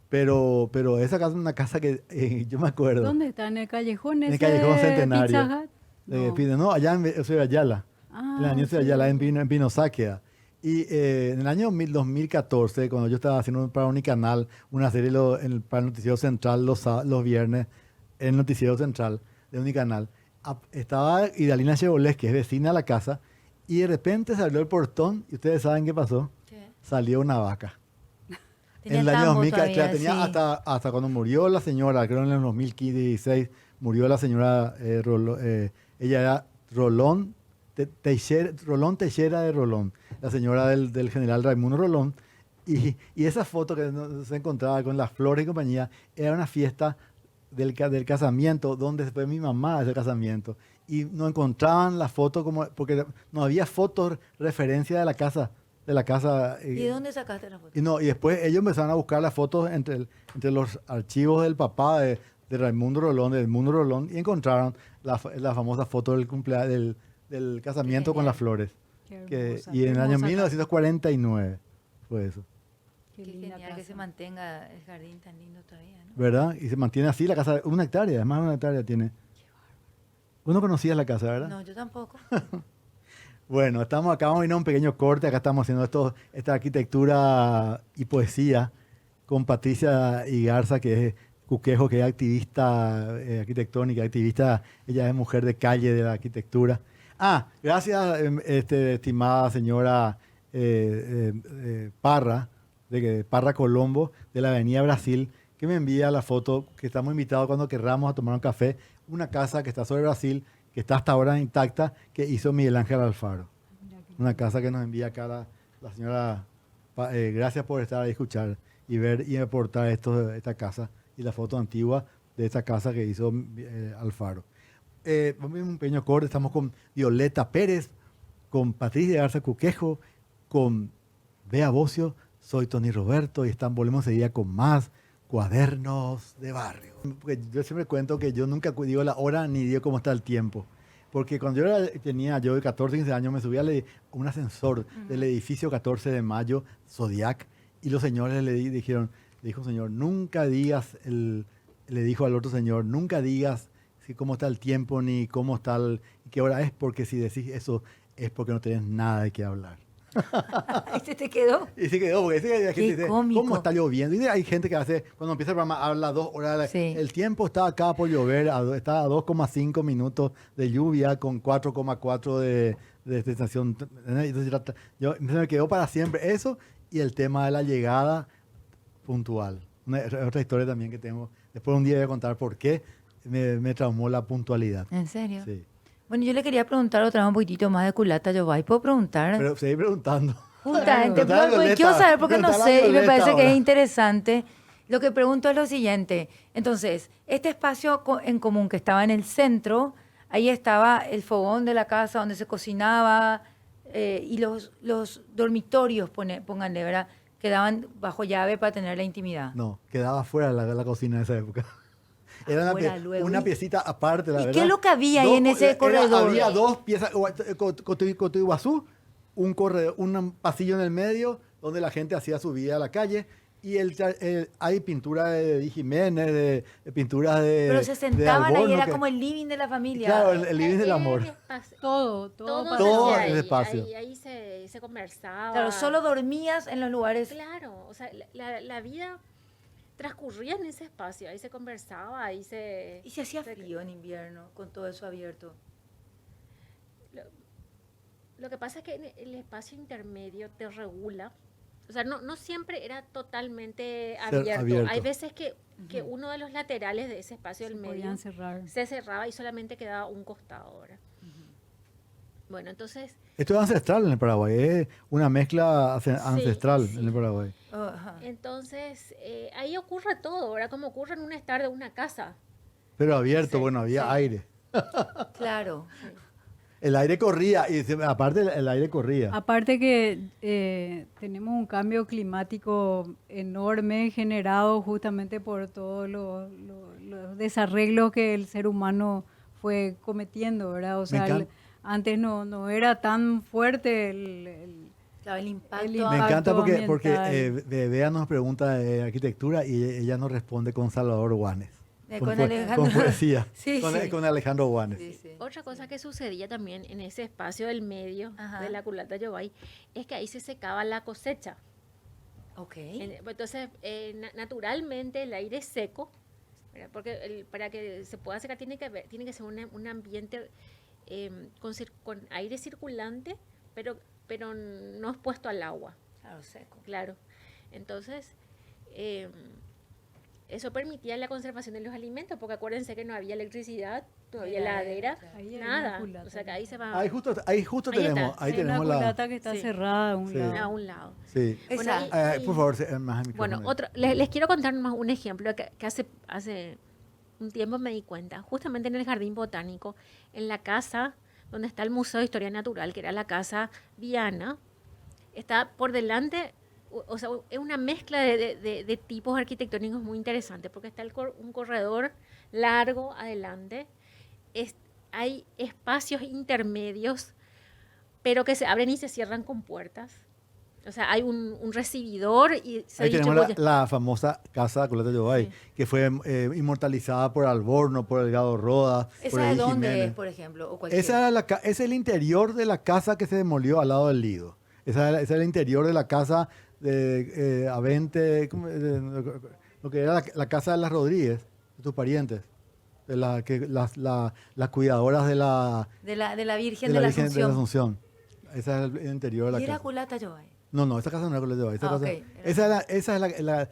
Pero esa casa es una casa que yo me acuerdo. ¿Dónde está? ¿En el callejón? En el ese callejón de Centenario. Pizza Hut? No. No, allá en Ciudad Ayala. Ah, En la Avenida Ciudad sí. Ayala, en Pinozáquea. Y en el año 2014, cuando yo estaba haciendo para Unicanal una serie para el Noticiero Central los viernes, el Noticiero Central de Unicanal, estaba Idalina Chebolés, que es vecina de la casa, y de repente se abrió el portón y ustedes saben qué pasó. ¿Qué? Salió una vaca. Tenía En el año tambo 2014, todavía, tenía sí. hasta cuando murió la señora, creo en el 2016, murió la señora, ella era Rolón Teixeira de Rolón, la señora del general Raimundo Rolón, y esa foto que se encontraba con las flores y compañía, era una fiesta del casamiento, donde fue mi mamá a ese casamiento, y no encontraban la foto porque no había fotos referencia de la casa. ¿Y de dónde sacaste la foto? Y después ellos empezaron a buscar las fotos entre los archivos del papá de Raimundo Rolón, de Edmundo Rolón, y encontraron la famosa foto del cumpleaños del casamiento con las flores. Qué Que, hermosa, y qué en el año hermosa 1949 fue eso, Qué Qué linda genial que casa. se mantenga el jardín tan lindo todavía, ¿no? ¿verdad? Y se mantiene así la casa, 1 hectárea, además 1 hectárea tiene. Vos no conocías la casa, ¿verdad? No, yo tampoco. Bueno, estamos acá, vamos a ir a un pequeño corte, acá estamos haciendo esta arquitectura y poesía con Patricia Igarza, que es Cuquejo, que es activista arquitectónica, activista, ella es mujer de calle de la arquitectura. Gracias, estimada señora Parra, Parra Colombo, de la Avenida Brasil, que me envía la foto, que estamos invitados cuando querramos a tomar un café, una casa que está sobre Brasil, que está hasta ahora intacta, que hizo Miguel Ángel Alfaro. Mira qué Una casa que nos envía acá la señora. Gracias por estar ahí, escuchar y ver y aportar esta casa y la foto antigua de esta casa que hizo Alfaro. Vamos a ir a un pequeño corte. Estamos con Violeta Pérez, con Patricia Garza Cuquejo, con Bea Bocio. Soy Tony Roberto y volvemos enseguida con más Cuadernos de Barrio. Porque yo siempre cuento que yo nunca digo la hora ni digo cómo está el tiempo. Porque cuando tenía yo de 14, 15 años, me subí a un ascensor del edificio 14 de Mayo, Zodiac, y los señores dijeron, dijo un señor, nunca digas, le dijo al otro señor, nunca digas cómo está el tiempo ni cómo está qué hora es, porque si decís eso es porque no tenés nada de qué hablar. ¿Y se te quedó? Y se quedó, porque hay gente que dice, cómico. ¿cómo está lloviendo? Y hay gente que hace, cuando empieza el programa, habla 2 horas. Sí. El tiempo está acá por llover, está a 2,5 minutos de lluvia con 4,4 de estación. Entonces, me quedó para siempre eso y el tema de la llegada puntual. Otra historia también que tengo. Después un día voy a contar por qué me traumó la puntualidad. ¿En serio? Sí. Bueno, yo le quería preguntar otra vez un poquitito más de culata, Yobay. ¿Puedo preguntar? Pero seguí preguntando. Justamente, Preguntale a pues, Violeta. quiero saber porque no Preguntale a sé y me Violeta parece que ahora. es interesante. Lo que pregunto es lo siguiente. Entonces, este espacio en común que estaba en el centro, ahí estaba el fogón de la casa donde se cocinaba y los dormitorios, pónganle, ¿verdad? Quedaban bajo llave para tener la intimidad. No, quedaba fuera de la cocina en esa época. Era Afuera, luego. una piecita aparte, la ¿Y verdad. qué es lo que había ahí en ese corredor? Había 2 piezas, Cotuiguazú, un pasillo en el medio donde la gente hacía su vida a la calle y hay pintura de Di Jiménez, de pinturas de Pero se de sentaban ahí, Alborno, era que- como el living de la familia. Claro, el living del Era amor. el espacio. Todo Todo para- se Todo hacía el ahí, espacio. Ahí se conversaba. Claro, solo dormías en los lugares. Claro, o sea, la vida transcurría en ese espacio, ahí se conversaba, ahí se... Y se hacía frío en invierno con todo eso abierto. Lo que pasa es que en el espacio intermedio te regula, o sea, no siempre era totalmente abierto. Hay veces que uno de los laterales de ese espacio del Se medio podían cerrar. se cerraba y solamente quedaba un costado, ¿verdad? Bueno, entonces, Esto es ancestral en el Paraguay, es una mezcla ancestral sí. en el Paraguay. Oh, ajá. entonces ahí ocurre todo, ¿verdad? Como ocurre en un estar de una casa. Pero abierto, Sí, bueno, había sí. aire. Claro. El aire corría, y aparte el aire corría. Aparte que tenemos un cambio climático enorme generado justamente por todos los desarreglos que el ser humano fue cometiendo, ¿verdad? O sea, encanta. antes no era tan fuerte Claro, el impacto. El Me impacto encanta porque ambiental. Bea nos pregunta de arquitectura y ella nos responde con Salvador Guanes. Con Con Alejandro. poesía. Sí, sí. Con Alejandro Guanes. Sí, sí. Otra cosa que sucedía también en ese espacio del medio Ajá. de la culata Yobay es que ahí se secaba la cosecha. Ok. Entonces, naturalmente el aire seco, ¿verdad? Porque para que se pueda secar tiene que ser un ambiente con aire circulante, pero no expuesto al agua, Claro, seco. claro. Entonces, eso permitía la conservación de los alimentos, porque acuérdense que no había electricidad, no había heladera, Ahí hay nada. una culata. O sea, que ahí se va Ahí justo Ahí tenemos, está. ahí Hay tenemos una la... culata que está Sí. cerrada a un Sí. lado. a un lado. Sí. Esa. Bueno, Por favor, más al Bueno, micrófono. les quiero contar más un ejemplo que hace un tiempo me di cuenta, justamente en el Jardín Botánico, en la casa donde está el Museo de Historia Natural, que era la Casa Viana, está por delante, o sea, es una mezcla de tipos arquitectónicos muy interesantes, porque está un corredor largo adelante, hay espacios intermedios, pero que se abren y se cierran con puertas. O sea, hay un recibidor y se Ahí tenemos distribuye. la famosa casa de Coleta Yobay, Sí. que fue inmortalizada por Alborno, por Delgado Rodas, por ¿Esa de Eddie dónde Jiménez. es, por ejemplo? O cualquier- Esa era es el interior de la casa que se demolió al lado del Lido. Ese era el interior de la casa de Avente, lo que era la casa de las Rodríguez, de tus parientes, de las cuidadoras de la de la Virgen de de la Virgen de Asunción. la Asunción. Ese es el interior de la Y era casa. culata Yobay. No, esa casa no era Coleta Yobay. Esa Ah, casa, ok. esa es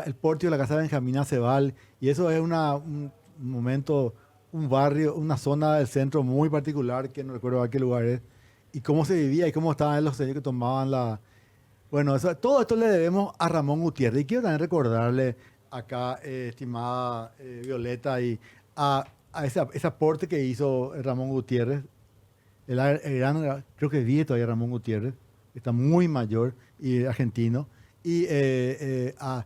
el portio de la casa de Benjamín Acebal. Y eso es un momento, un barrio, una zona del centro muy particular, que no recuerdo a qué lugar es. Y cómo se vivía y cómo estaban los señores que tomaban la... Bueno, todo esto le debemos a Ramón Gutiérrez. Y quiero también recordarle acá, estimada Violeta, y a ese aporte que hizo Ramón Gutiérrez. Creo que vive todavía Ramón Gutiérrez, está muy mayor y argentino. Y a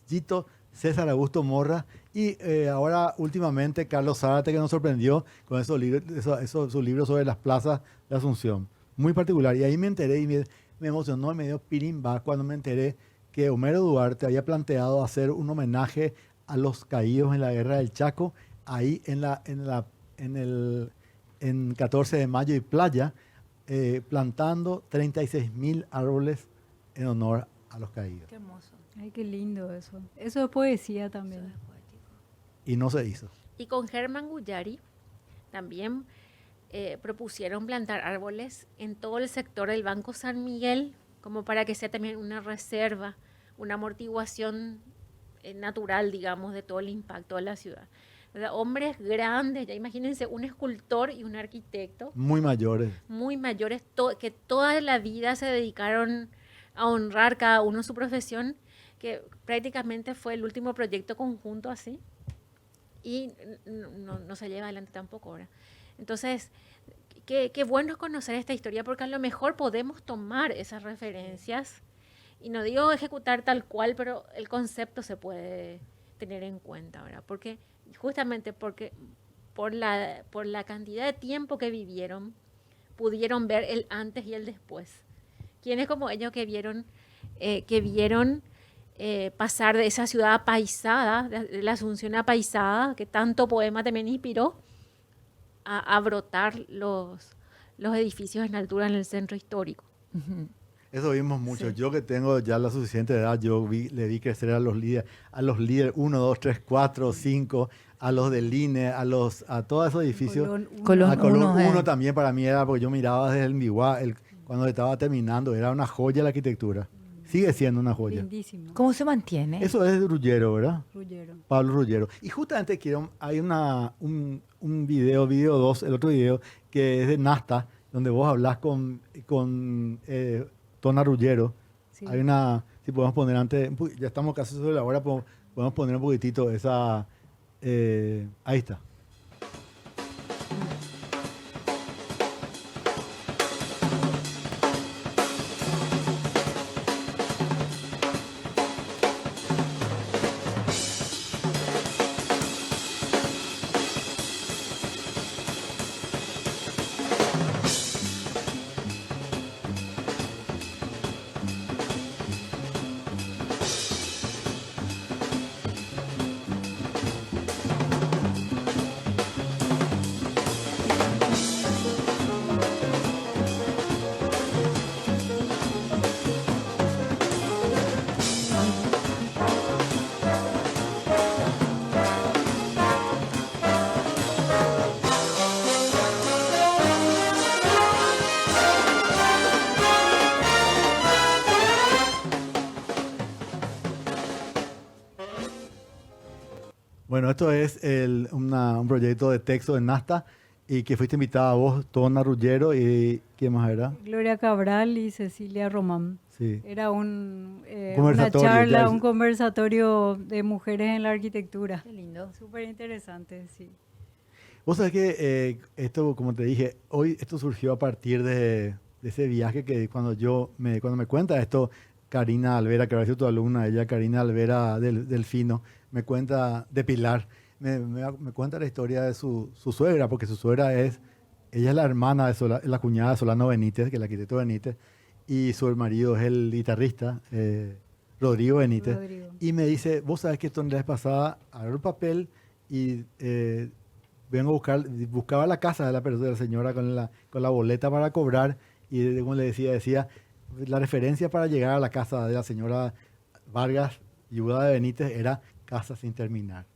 Gito César Augusto Morra y ahora últimamente Carlos Zárate, que nos sorprendió con esos libros, su libro sobre las plazas de Asunción. Muy particular. Y ahí me enteré y me emocionó y me dio pirimba cuando me enteré que Homero Duarte había planteado hacer un homenaje a los caídos en la Guerra del Chaco, ahí en 14 de mayo y Playa, plantando 36.000 árboles en honor a los caídos. Qué hermoso. Ay, qué lindo eso. Eso es poesía también. Eso es poético. Y no se hizo. Y con Germán Guyari también propusieron plantar árboles en todo el sector del Banco San Miguel, como para que sea también una reserva, una amortiguación natural, digamos, de todo el impacto de la ciudad. O sea, hombres grandes, ya imagínense, un escultor y un arquitecto. Muy mayores. Muy mayores, que toda la vida se dedicaron a honrar cada uno su profesión, que prácticamente fue el último proyecto conjunto así, y no se lleva adelante tampoco ahora. Entonces, qué bueno es conocer esta historia, porque a lo mejor podemos tomar esas referencias, y no digo ejecutar tal cual, pero el concepto se puede tener en cuenta, ¿verdad? Porque justamente por la cantidad de tiempo que vivieron, pudieron ver el antes y el después. ¿Quiénes como ellos que vieron pasar de esa ciudad apaisada, de la Asunción apaisada, que tanto poema también inspiró, a brotar los edificios en altura en el centro histórico? Ujú. Eso vimos mucho. Sí. Yo que tengo ya la suficiente edad, le vi crecer a los líderes 1, 2, 3, 4, 5, a los del INE, a todos esos edificios. Colón A Colón uno, 1 también para mí era, porque yo miraba desde el Mbiguá, cuando estaba terminando, era una joya la arquitectura. Sigue siendo una joya. Lindísimo. ¿Cómo se mantiene? Eso es de Ruggiero, ¿verdad? Ruggiero. Pablo Ruggiero. Y justamente hay un video 2, el otro video, que es de Nasta, donde vos hablas con Tona Ruggiero. Sí. Hay si podemos poner antes, ya estamos casi sobre la hora, podemos poner un poquitito esa, ahí está. Bueno, esto es un proyecto de texto de Nasta y que fuiste invitada a vos, Tona Ruggiero, y ¿quién más era? Gloria Cabral y Cecilia Román. Sí. Era una Conversatorio, charla, ya. un conversatorio de mujeres en la arquitectura. Qué lindo. Súper interesante, sí. Vos sabés que esto, como te dije, hoy esto surgió a partir de ese viaje que cuando me cuenta esto, Karina Alvera, que ahora es tu alumna, ella, Karina Alvera del Fino, me cuenta de Pilar, me cuenta la historia de su suegra, porque su suegra ella es la hermana la cuñada de Solano Benítez, que es el arquitecto Benítez, y su marido es el guitarrista, Rodrigo Benítez. Rodrigo. Y me dice, vos sabés que esto en la vez pasada, agarró el papel y vengo a buscaba la casa de la señora con la boleta para cobrar, y como le decía, la referencia para llegar a la casa de la señora Vargas, viuda de Benítez, era casa sin terminar.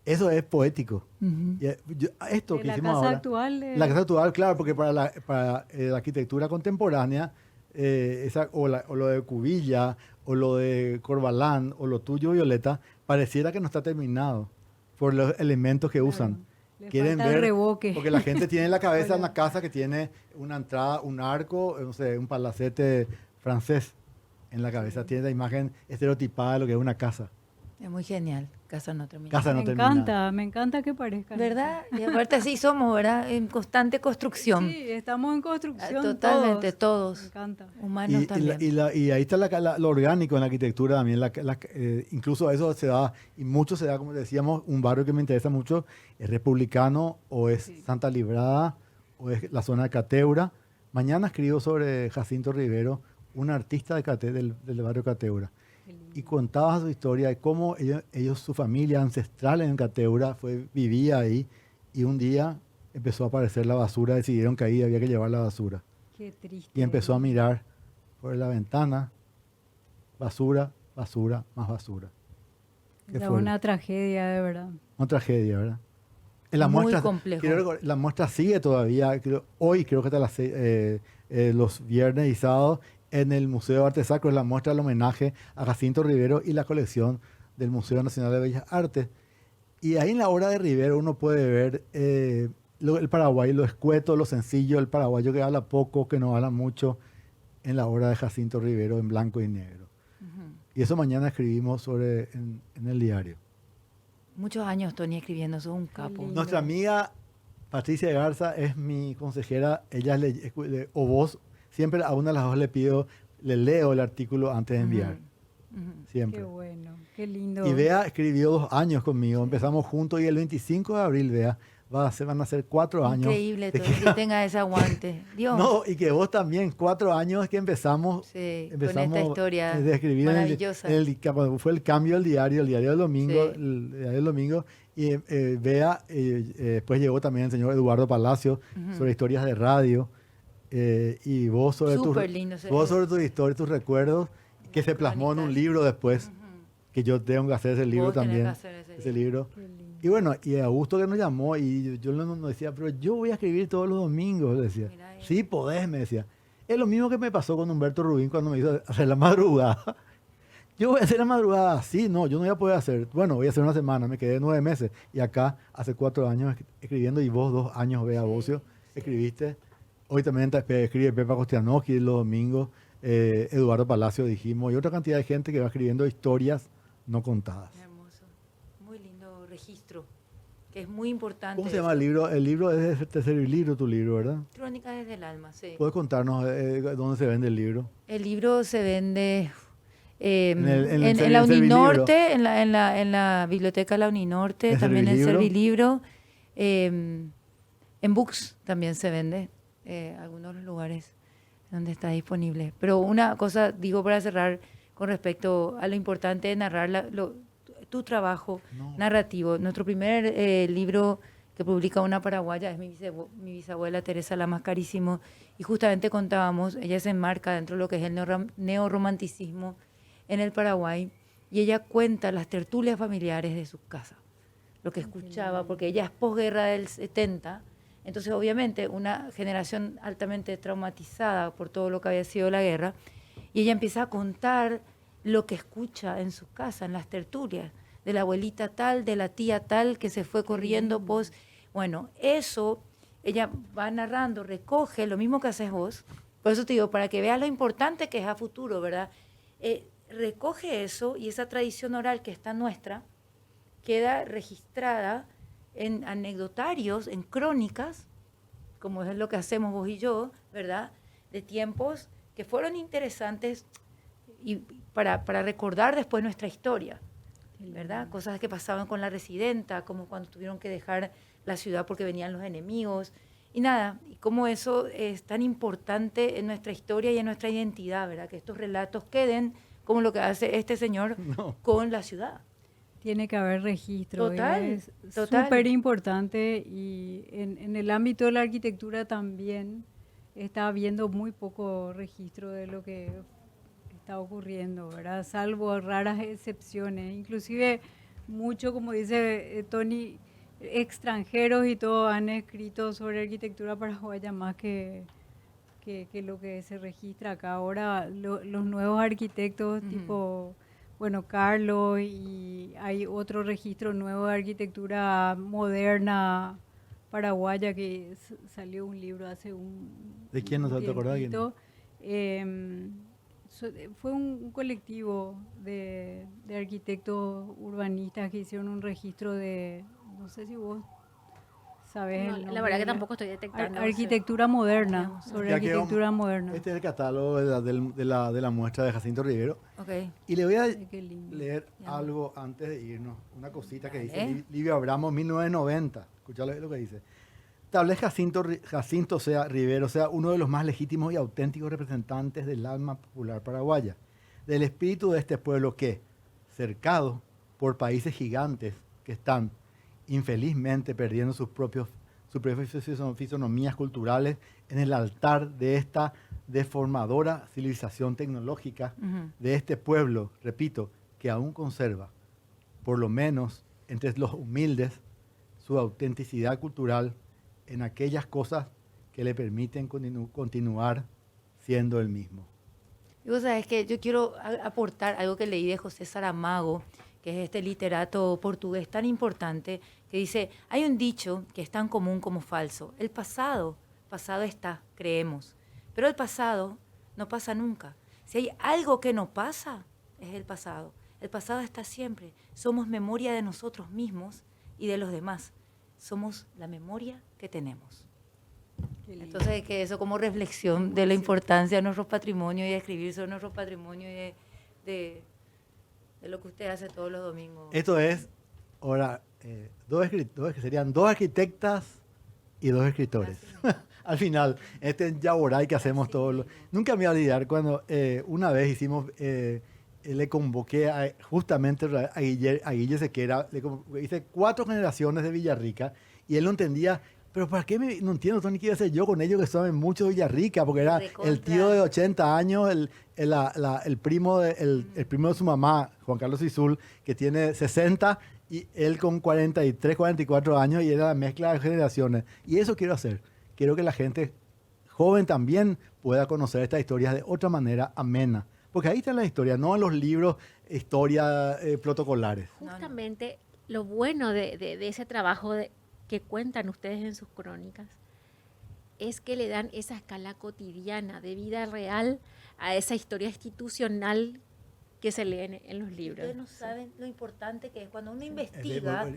Eso es poético. Ujú. Y, esto De que la hicimos casa ahora, actual. la casa actual, claro, porque para la arquitectura contemporánea, o lo de Cubilla, o lo de Corbalán, o lo tuyo, Violeta, pareciera que no está terminado por los elementos que usan. Le Quieren falta el ver, revoque. porque la gente tiene en la cabeza Bueno. una casa que tiene una entrada, un arco, no sé, un palacete francés en la cabeza. Tiene la imagen estereotipada de lo que es una casa. Es muy genial. Casa no terminada. Casa no terminada. Me encanta que parezca. ¿Verdad? Y aparte así somos, ¿verdad? En constante construcción. Sí, estamos en construcción. Totalmente, Me todos. encanta. Humanos también. Y ahí está lo orgánico en la arquitectura también. Incluso eso se da, y mucho se da, como decíamos, un barrio que me interesa mucho, es Republicano o es Santa Librada o es la zona de Cateura. Mañana escribo sobre Jacinto Rivero, un artista del barrio Cateura. Y contaba su historia de cómo ellos, su familia ancestral en Cateura, vivía ahí, y un día empezó a aparecer la basura, decidieron que ahí había que llevar la basura. Qué triste. Y empezó a mirar por la ventana, basura, basura, más basura. Es una tragedia, de verdad. Una tragedia, ¿verdad? Muy complejo. La muestra sigue todavía, hoy creo que hasta los viernes y sábados, en el Museo de Arte Sacro, la muestra del homenaje a Jacinto Rivero y la colección del Museo Nacional de Bellas Artes. Y ahí en la obra de Rivero uno puede ver el Paraguay, lo escueto, lo sencillo, el paraguayo que habla poco, que no habla mucho, en la obra de Jacinto Rivero en blanco y negro. Y eso mañana escribimos en el diario. Muchos años, Tony, escribiendo, sos un capo. Nuestra amiga Patricia Garza es mi consejera, o vos, siempre a una de las dos le leo el artículo antes de enviar. Siempre. Qué bueno, qué lindo. Y Bea escribió 2 años conmigo, empezamos juntos y el 25 de abril, Bea, van a ser 4 años. Increíble, Tony, que tenga ese aguante. Dios. No, y que vos también, 4 años que empezamos con esta historia de escribir maravillosa. Cuando fue el cambio del diario, el diario del domingo, Sí. el diario del domingo, y Bea, después llegó también el señor Eduardo Palacio sobre historias de radio, y vos sobre tus historias, tus recuerdos, que se plasmó en un libro después, que yo tengo que hacer ese libro Vos tenés también, que hacer ese libro. Y bueno, y Augusto que nos llamó, y yo nos decía, pero yo voy a escribir todos los domingos, le decía. Sí, podés, me decía. Es lo mismo que me pasó con Humberto Rubín cuando me hizo hacer la madrugada. Yo voy a hacer la madrugada, sí, no, yo no voy a poder hacer. Bueno, voy a hacer una semana, me quedé 9 meses. Y acá, hace 4 años escribiendo, y vos 2 años, Bea Bocio, escribiste. Hoy también escribe Pepa Kostianowski los domingos, Eduardo Palacio dijimos, y otra cantidad de gente que va escribiendo historias no contadas. Hermoso. Muy lindo registro, que es muy importante. ¿Cómo se llama el libro? El libro es el tercer libro, tu libro, ¿verdad? Crónicas desde el alma, sí. ¿Puedes contarnos dónde se vende el libro? El libro se vende en la Uninorte, en la biblioteca de la Uninorte, también en Servilibro. En Books también se vende, algunos lugares donde está disponible. Pero una cosa, digo para cerrar, con respecto a lo importante de narrar tu trabajo narrativo. Nuestro primer libro que publica una paraguaya es mi bisabuela Teresa Lamas Carísimo, y justamente contábamos, ella se enmarca dentro de lo que es el neorromanticismo en el Paraguay, y ella cuenta las tertulias familiares de su casa, lo que escuchaba, porque ella es posguerra del 70, entonces obviamente una generación altamente traumatizada por todo lo que había sido la guerra, y ella empieza a contar lo que escucha en su casa, en las tertulias, de la abuelita tal, de la tía tal, que se fue corriendo, bueno, eso ella va narrando, recoge, lo mismo que haces vos, por eso te digo, para que veas lo importante que es a futuro, ¿verdad? Recoge eso, y esa tradición oral que está nuestra, queda registrada en anecdotarios, en crónicas, como es lo que hacemos vos y yo, ¿verdad? De tiempos que fueron interesantes y para recordar después nuestra historia, ¿verdad? Cosas que pasaban con la residenta, como cuando tuvieron que dejar la ciudad porque venían los enemigos, y nada, y cómo eso es tan importante en nuestra historia y en nuestra identidad, ¿verdad? Que estos relatos queden como lo que hace este señor con la ciudad. Tiene que haber registro. Total, es total. súper importante, y en el ámbito de la arquitectura también está habiendo muy poco registro de lo que está ocurriendo, ¿verdad? Salvo raras excepciones. Inclusive mucho, como dice Tony, extranjeros y todo han escrito sobre arquitectura paraguaya más que lo que se registra acá. Ahora los nuevos arquitectos tipo, bueno, Carlos, y hay otro registro nuevo de arquitectura moderna paraguaya que salió un libro hace un ¿De quién no te acordás? fue un colectivo de arquitectos urbanistas que hicieron un registro de, no sé si vos sabés. No, el la nombre verdad que de la- tampoco estoy detectando. Arquitectura moderna, sobre Ya que arquitectura moderna. Este es el catálogo de la muestra de Jacinto Rivero. Ok. Y le voy a Ay, qué lindo. leer Ya. algo antes de irnos. Una cosita que Dale. dice Livio Abramo, 1990. Escuchalo lo que dice. Tal vez Jacinto sea Rivero, sea uno de los más legítimos y auténticos representantes del alma popular paraguaya, del espíritu de este pueblo que, cercado por países gigantes que están infelizmente perdiendo sus propias fisonomías culturales en el altar de esta deformadora civilización tecnológica Ujú. de este pueblo, repito, que aún conserva, por lo menos entre los humildes, su autenticidad cultural en aquellas cosas que le permiten continuar siendo el mismo. Y vos sabés que yo quiero aportar algo que leí de José Saramago, que es este literato portugués tan importante, que dice, hay un dicho que es tan común como falso. El pasado está, creemos, pero el pasado no pasa nunca. Si hay algo que no pasa, es el pasado. El pasado está siempre. Somos memoria de nosotros mismos y de los demás. Somos la memoria que tenemos. Qué lindo. Entonces, que eso como reflexión de la importancia de nuestro patrimonio y de escribir sobre nuestro patrimonio y de lo que usted hace todos los domingos. Esto es, ahora, serían dos arquitectas y dos escritores. Al final, este es Yaboray que hacemos todos los... Nunca me voy a olvidar cuando una vez hicimos, le convoqué justamente a Guille Sequera, hice 4 generaciones de Villarrica y él no entendía, pero ¿para qué no entiendo, Tony, qué iba a hacer yo con ellos que saben mucho de Villarrica? Porque era el tío de 80 años, el primo de su mamá, Juan Carlos Isul, que tiene 60 y él con 43, 44 años y era la mezcla de generaciones. Y eso quiero hacer. Quiero que la gente joven también pueda conocer estas historias de otra manera amena. Porque ahí están las historias, no en los libros, historias protocolares. Justamente lo bueno de ese trabajo que cuentan ustedes en sus crónicas es que le dan esa escala cotidiana de vida real a esa historia institucional que se lee en los libros. Ustedes no saben lo importante que es cuando uno Sí. investiga,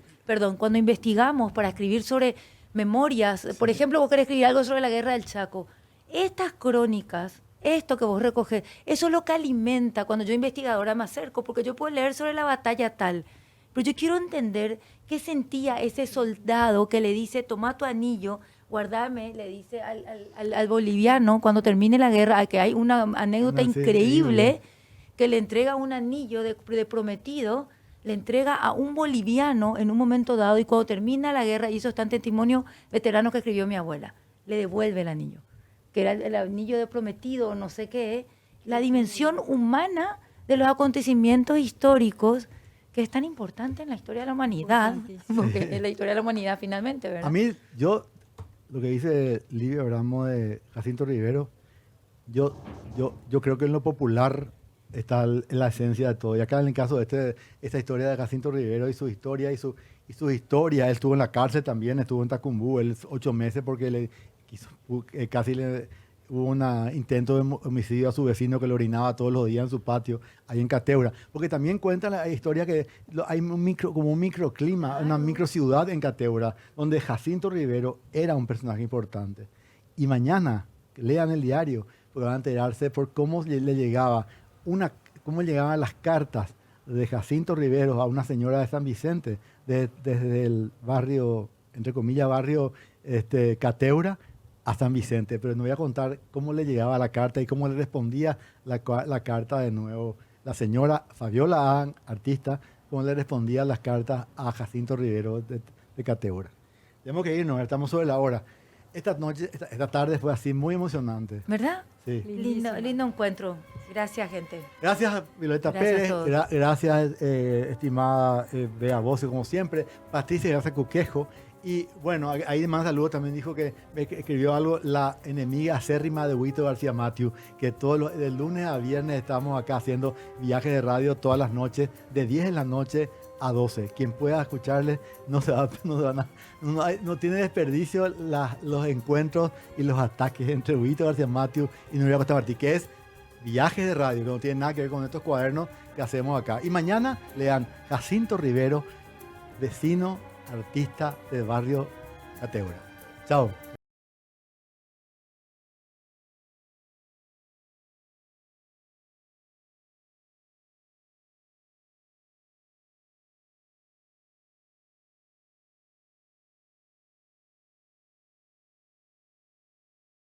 cuando investigamos para escribir sobre memorias, por ejemplo, vos querés escribir algo sobre la guerra del Chaco, estas crónicas, esto que vos recoges, eso es lo que alimenta cuando yo investigadora me acerco, porque yo puedo leer sobre la batalla tal, pero yo quiero entender qué sentía ese soldado que le dice, toma tu anillo, guardame, le dice al boliviano cuando termine la guerra, que hay una anécdota increíble, que le entrega un anillo de prometido, le entrega a un boliviano en un momento dado y cuando termina la guerra, y eso está en testimonio veterano que escribió mi abuela, le devuelve el anillo, que era el anillo de prometido o no sé qué, la dimensión humana de los acontecimientos históricos que es tan importante en la historia de la humanidad, porque es la historia de la humanidad finalmente, ¿verdad? A mí, lo que dice Livio Abramo de Jacinto Rivero, yo creo que en lo popular está la esencia de todo. Y acá en el caso de esta historia de Jacinto Rivero y su historia, él estuvo en la cárcel también, estuvo en Tacumbú, él 8 meses porque hubo un intento de homicidio a su vecino que le orinaba todos los días en su patio, ahí en Cateura. Porque también cuenta la historia que hay como un microclima, una microciudad en Cateura, donde Jacinto Rivero era un personaje importante. Y mañana, lean el diario, porque van a enterarse por cómo cómo llegaban las cartas de Jacinto Rivero a una señora de San Vicente, desde el barrio, entre comillas, Cateura, a San Vicente, pero no voy a contar cómo le llegaba la carta y cómo le respondía la carta de nuevo la señora Fabiola Ahn, artista, cómo le respondía las cartas a Jacinto Rivero de Cateura. Tenemos que irnos, estamos sobre la hora. Esta tarde fue así, muy emocionante. ¿Verdad? Sí. Lindo encuentro. Gracias, gente. Gracias, Violeta Gracias a Pérez. todos. Gracias, estimada Bea Bocio, como siempre. Patricia, gracias, Cuquejo. Y bueno, ahí de más saludos también dijo que escribió algo la enemiga acérrima de Huito García Matthew, que de lunes a viernes estamos acá haciendo viajes de radio todas las noches, de 10 de la noche a 12. Quien pueda escucharle no tiene desperdicio los encuentros y los ataques entre Huito García Matthew y Nuria Costa Martí, que es Viajes de Radio, que no tienen nada que ver con estos cuadernos que hacemos acá. Y mañana lean Jacinto Rivero, vecino, artista del barrio Cateura. Chao.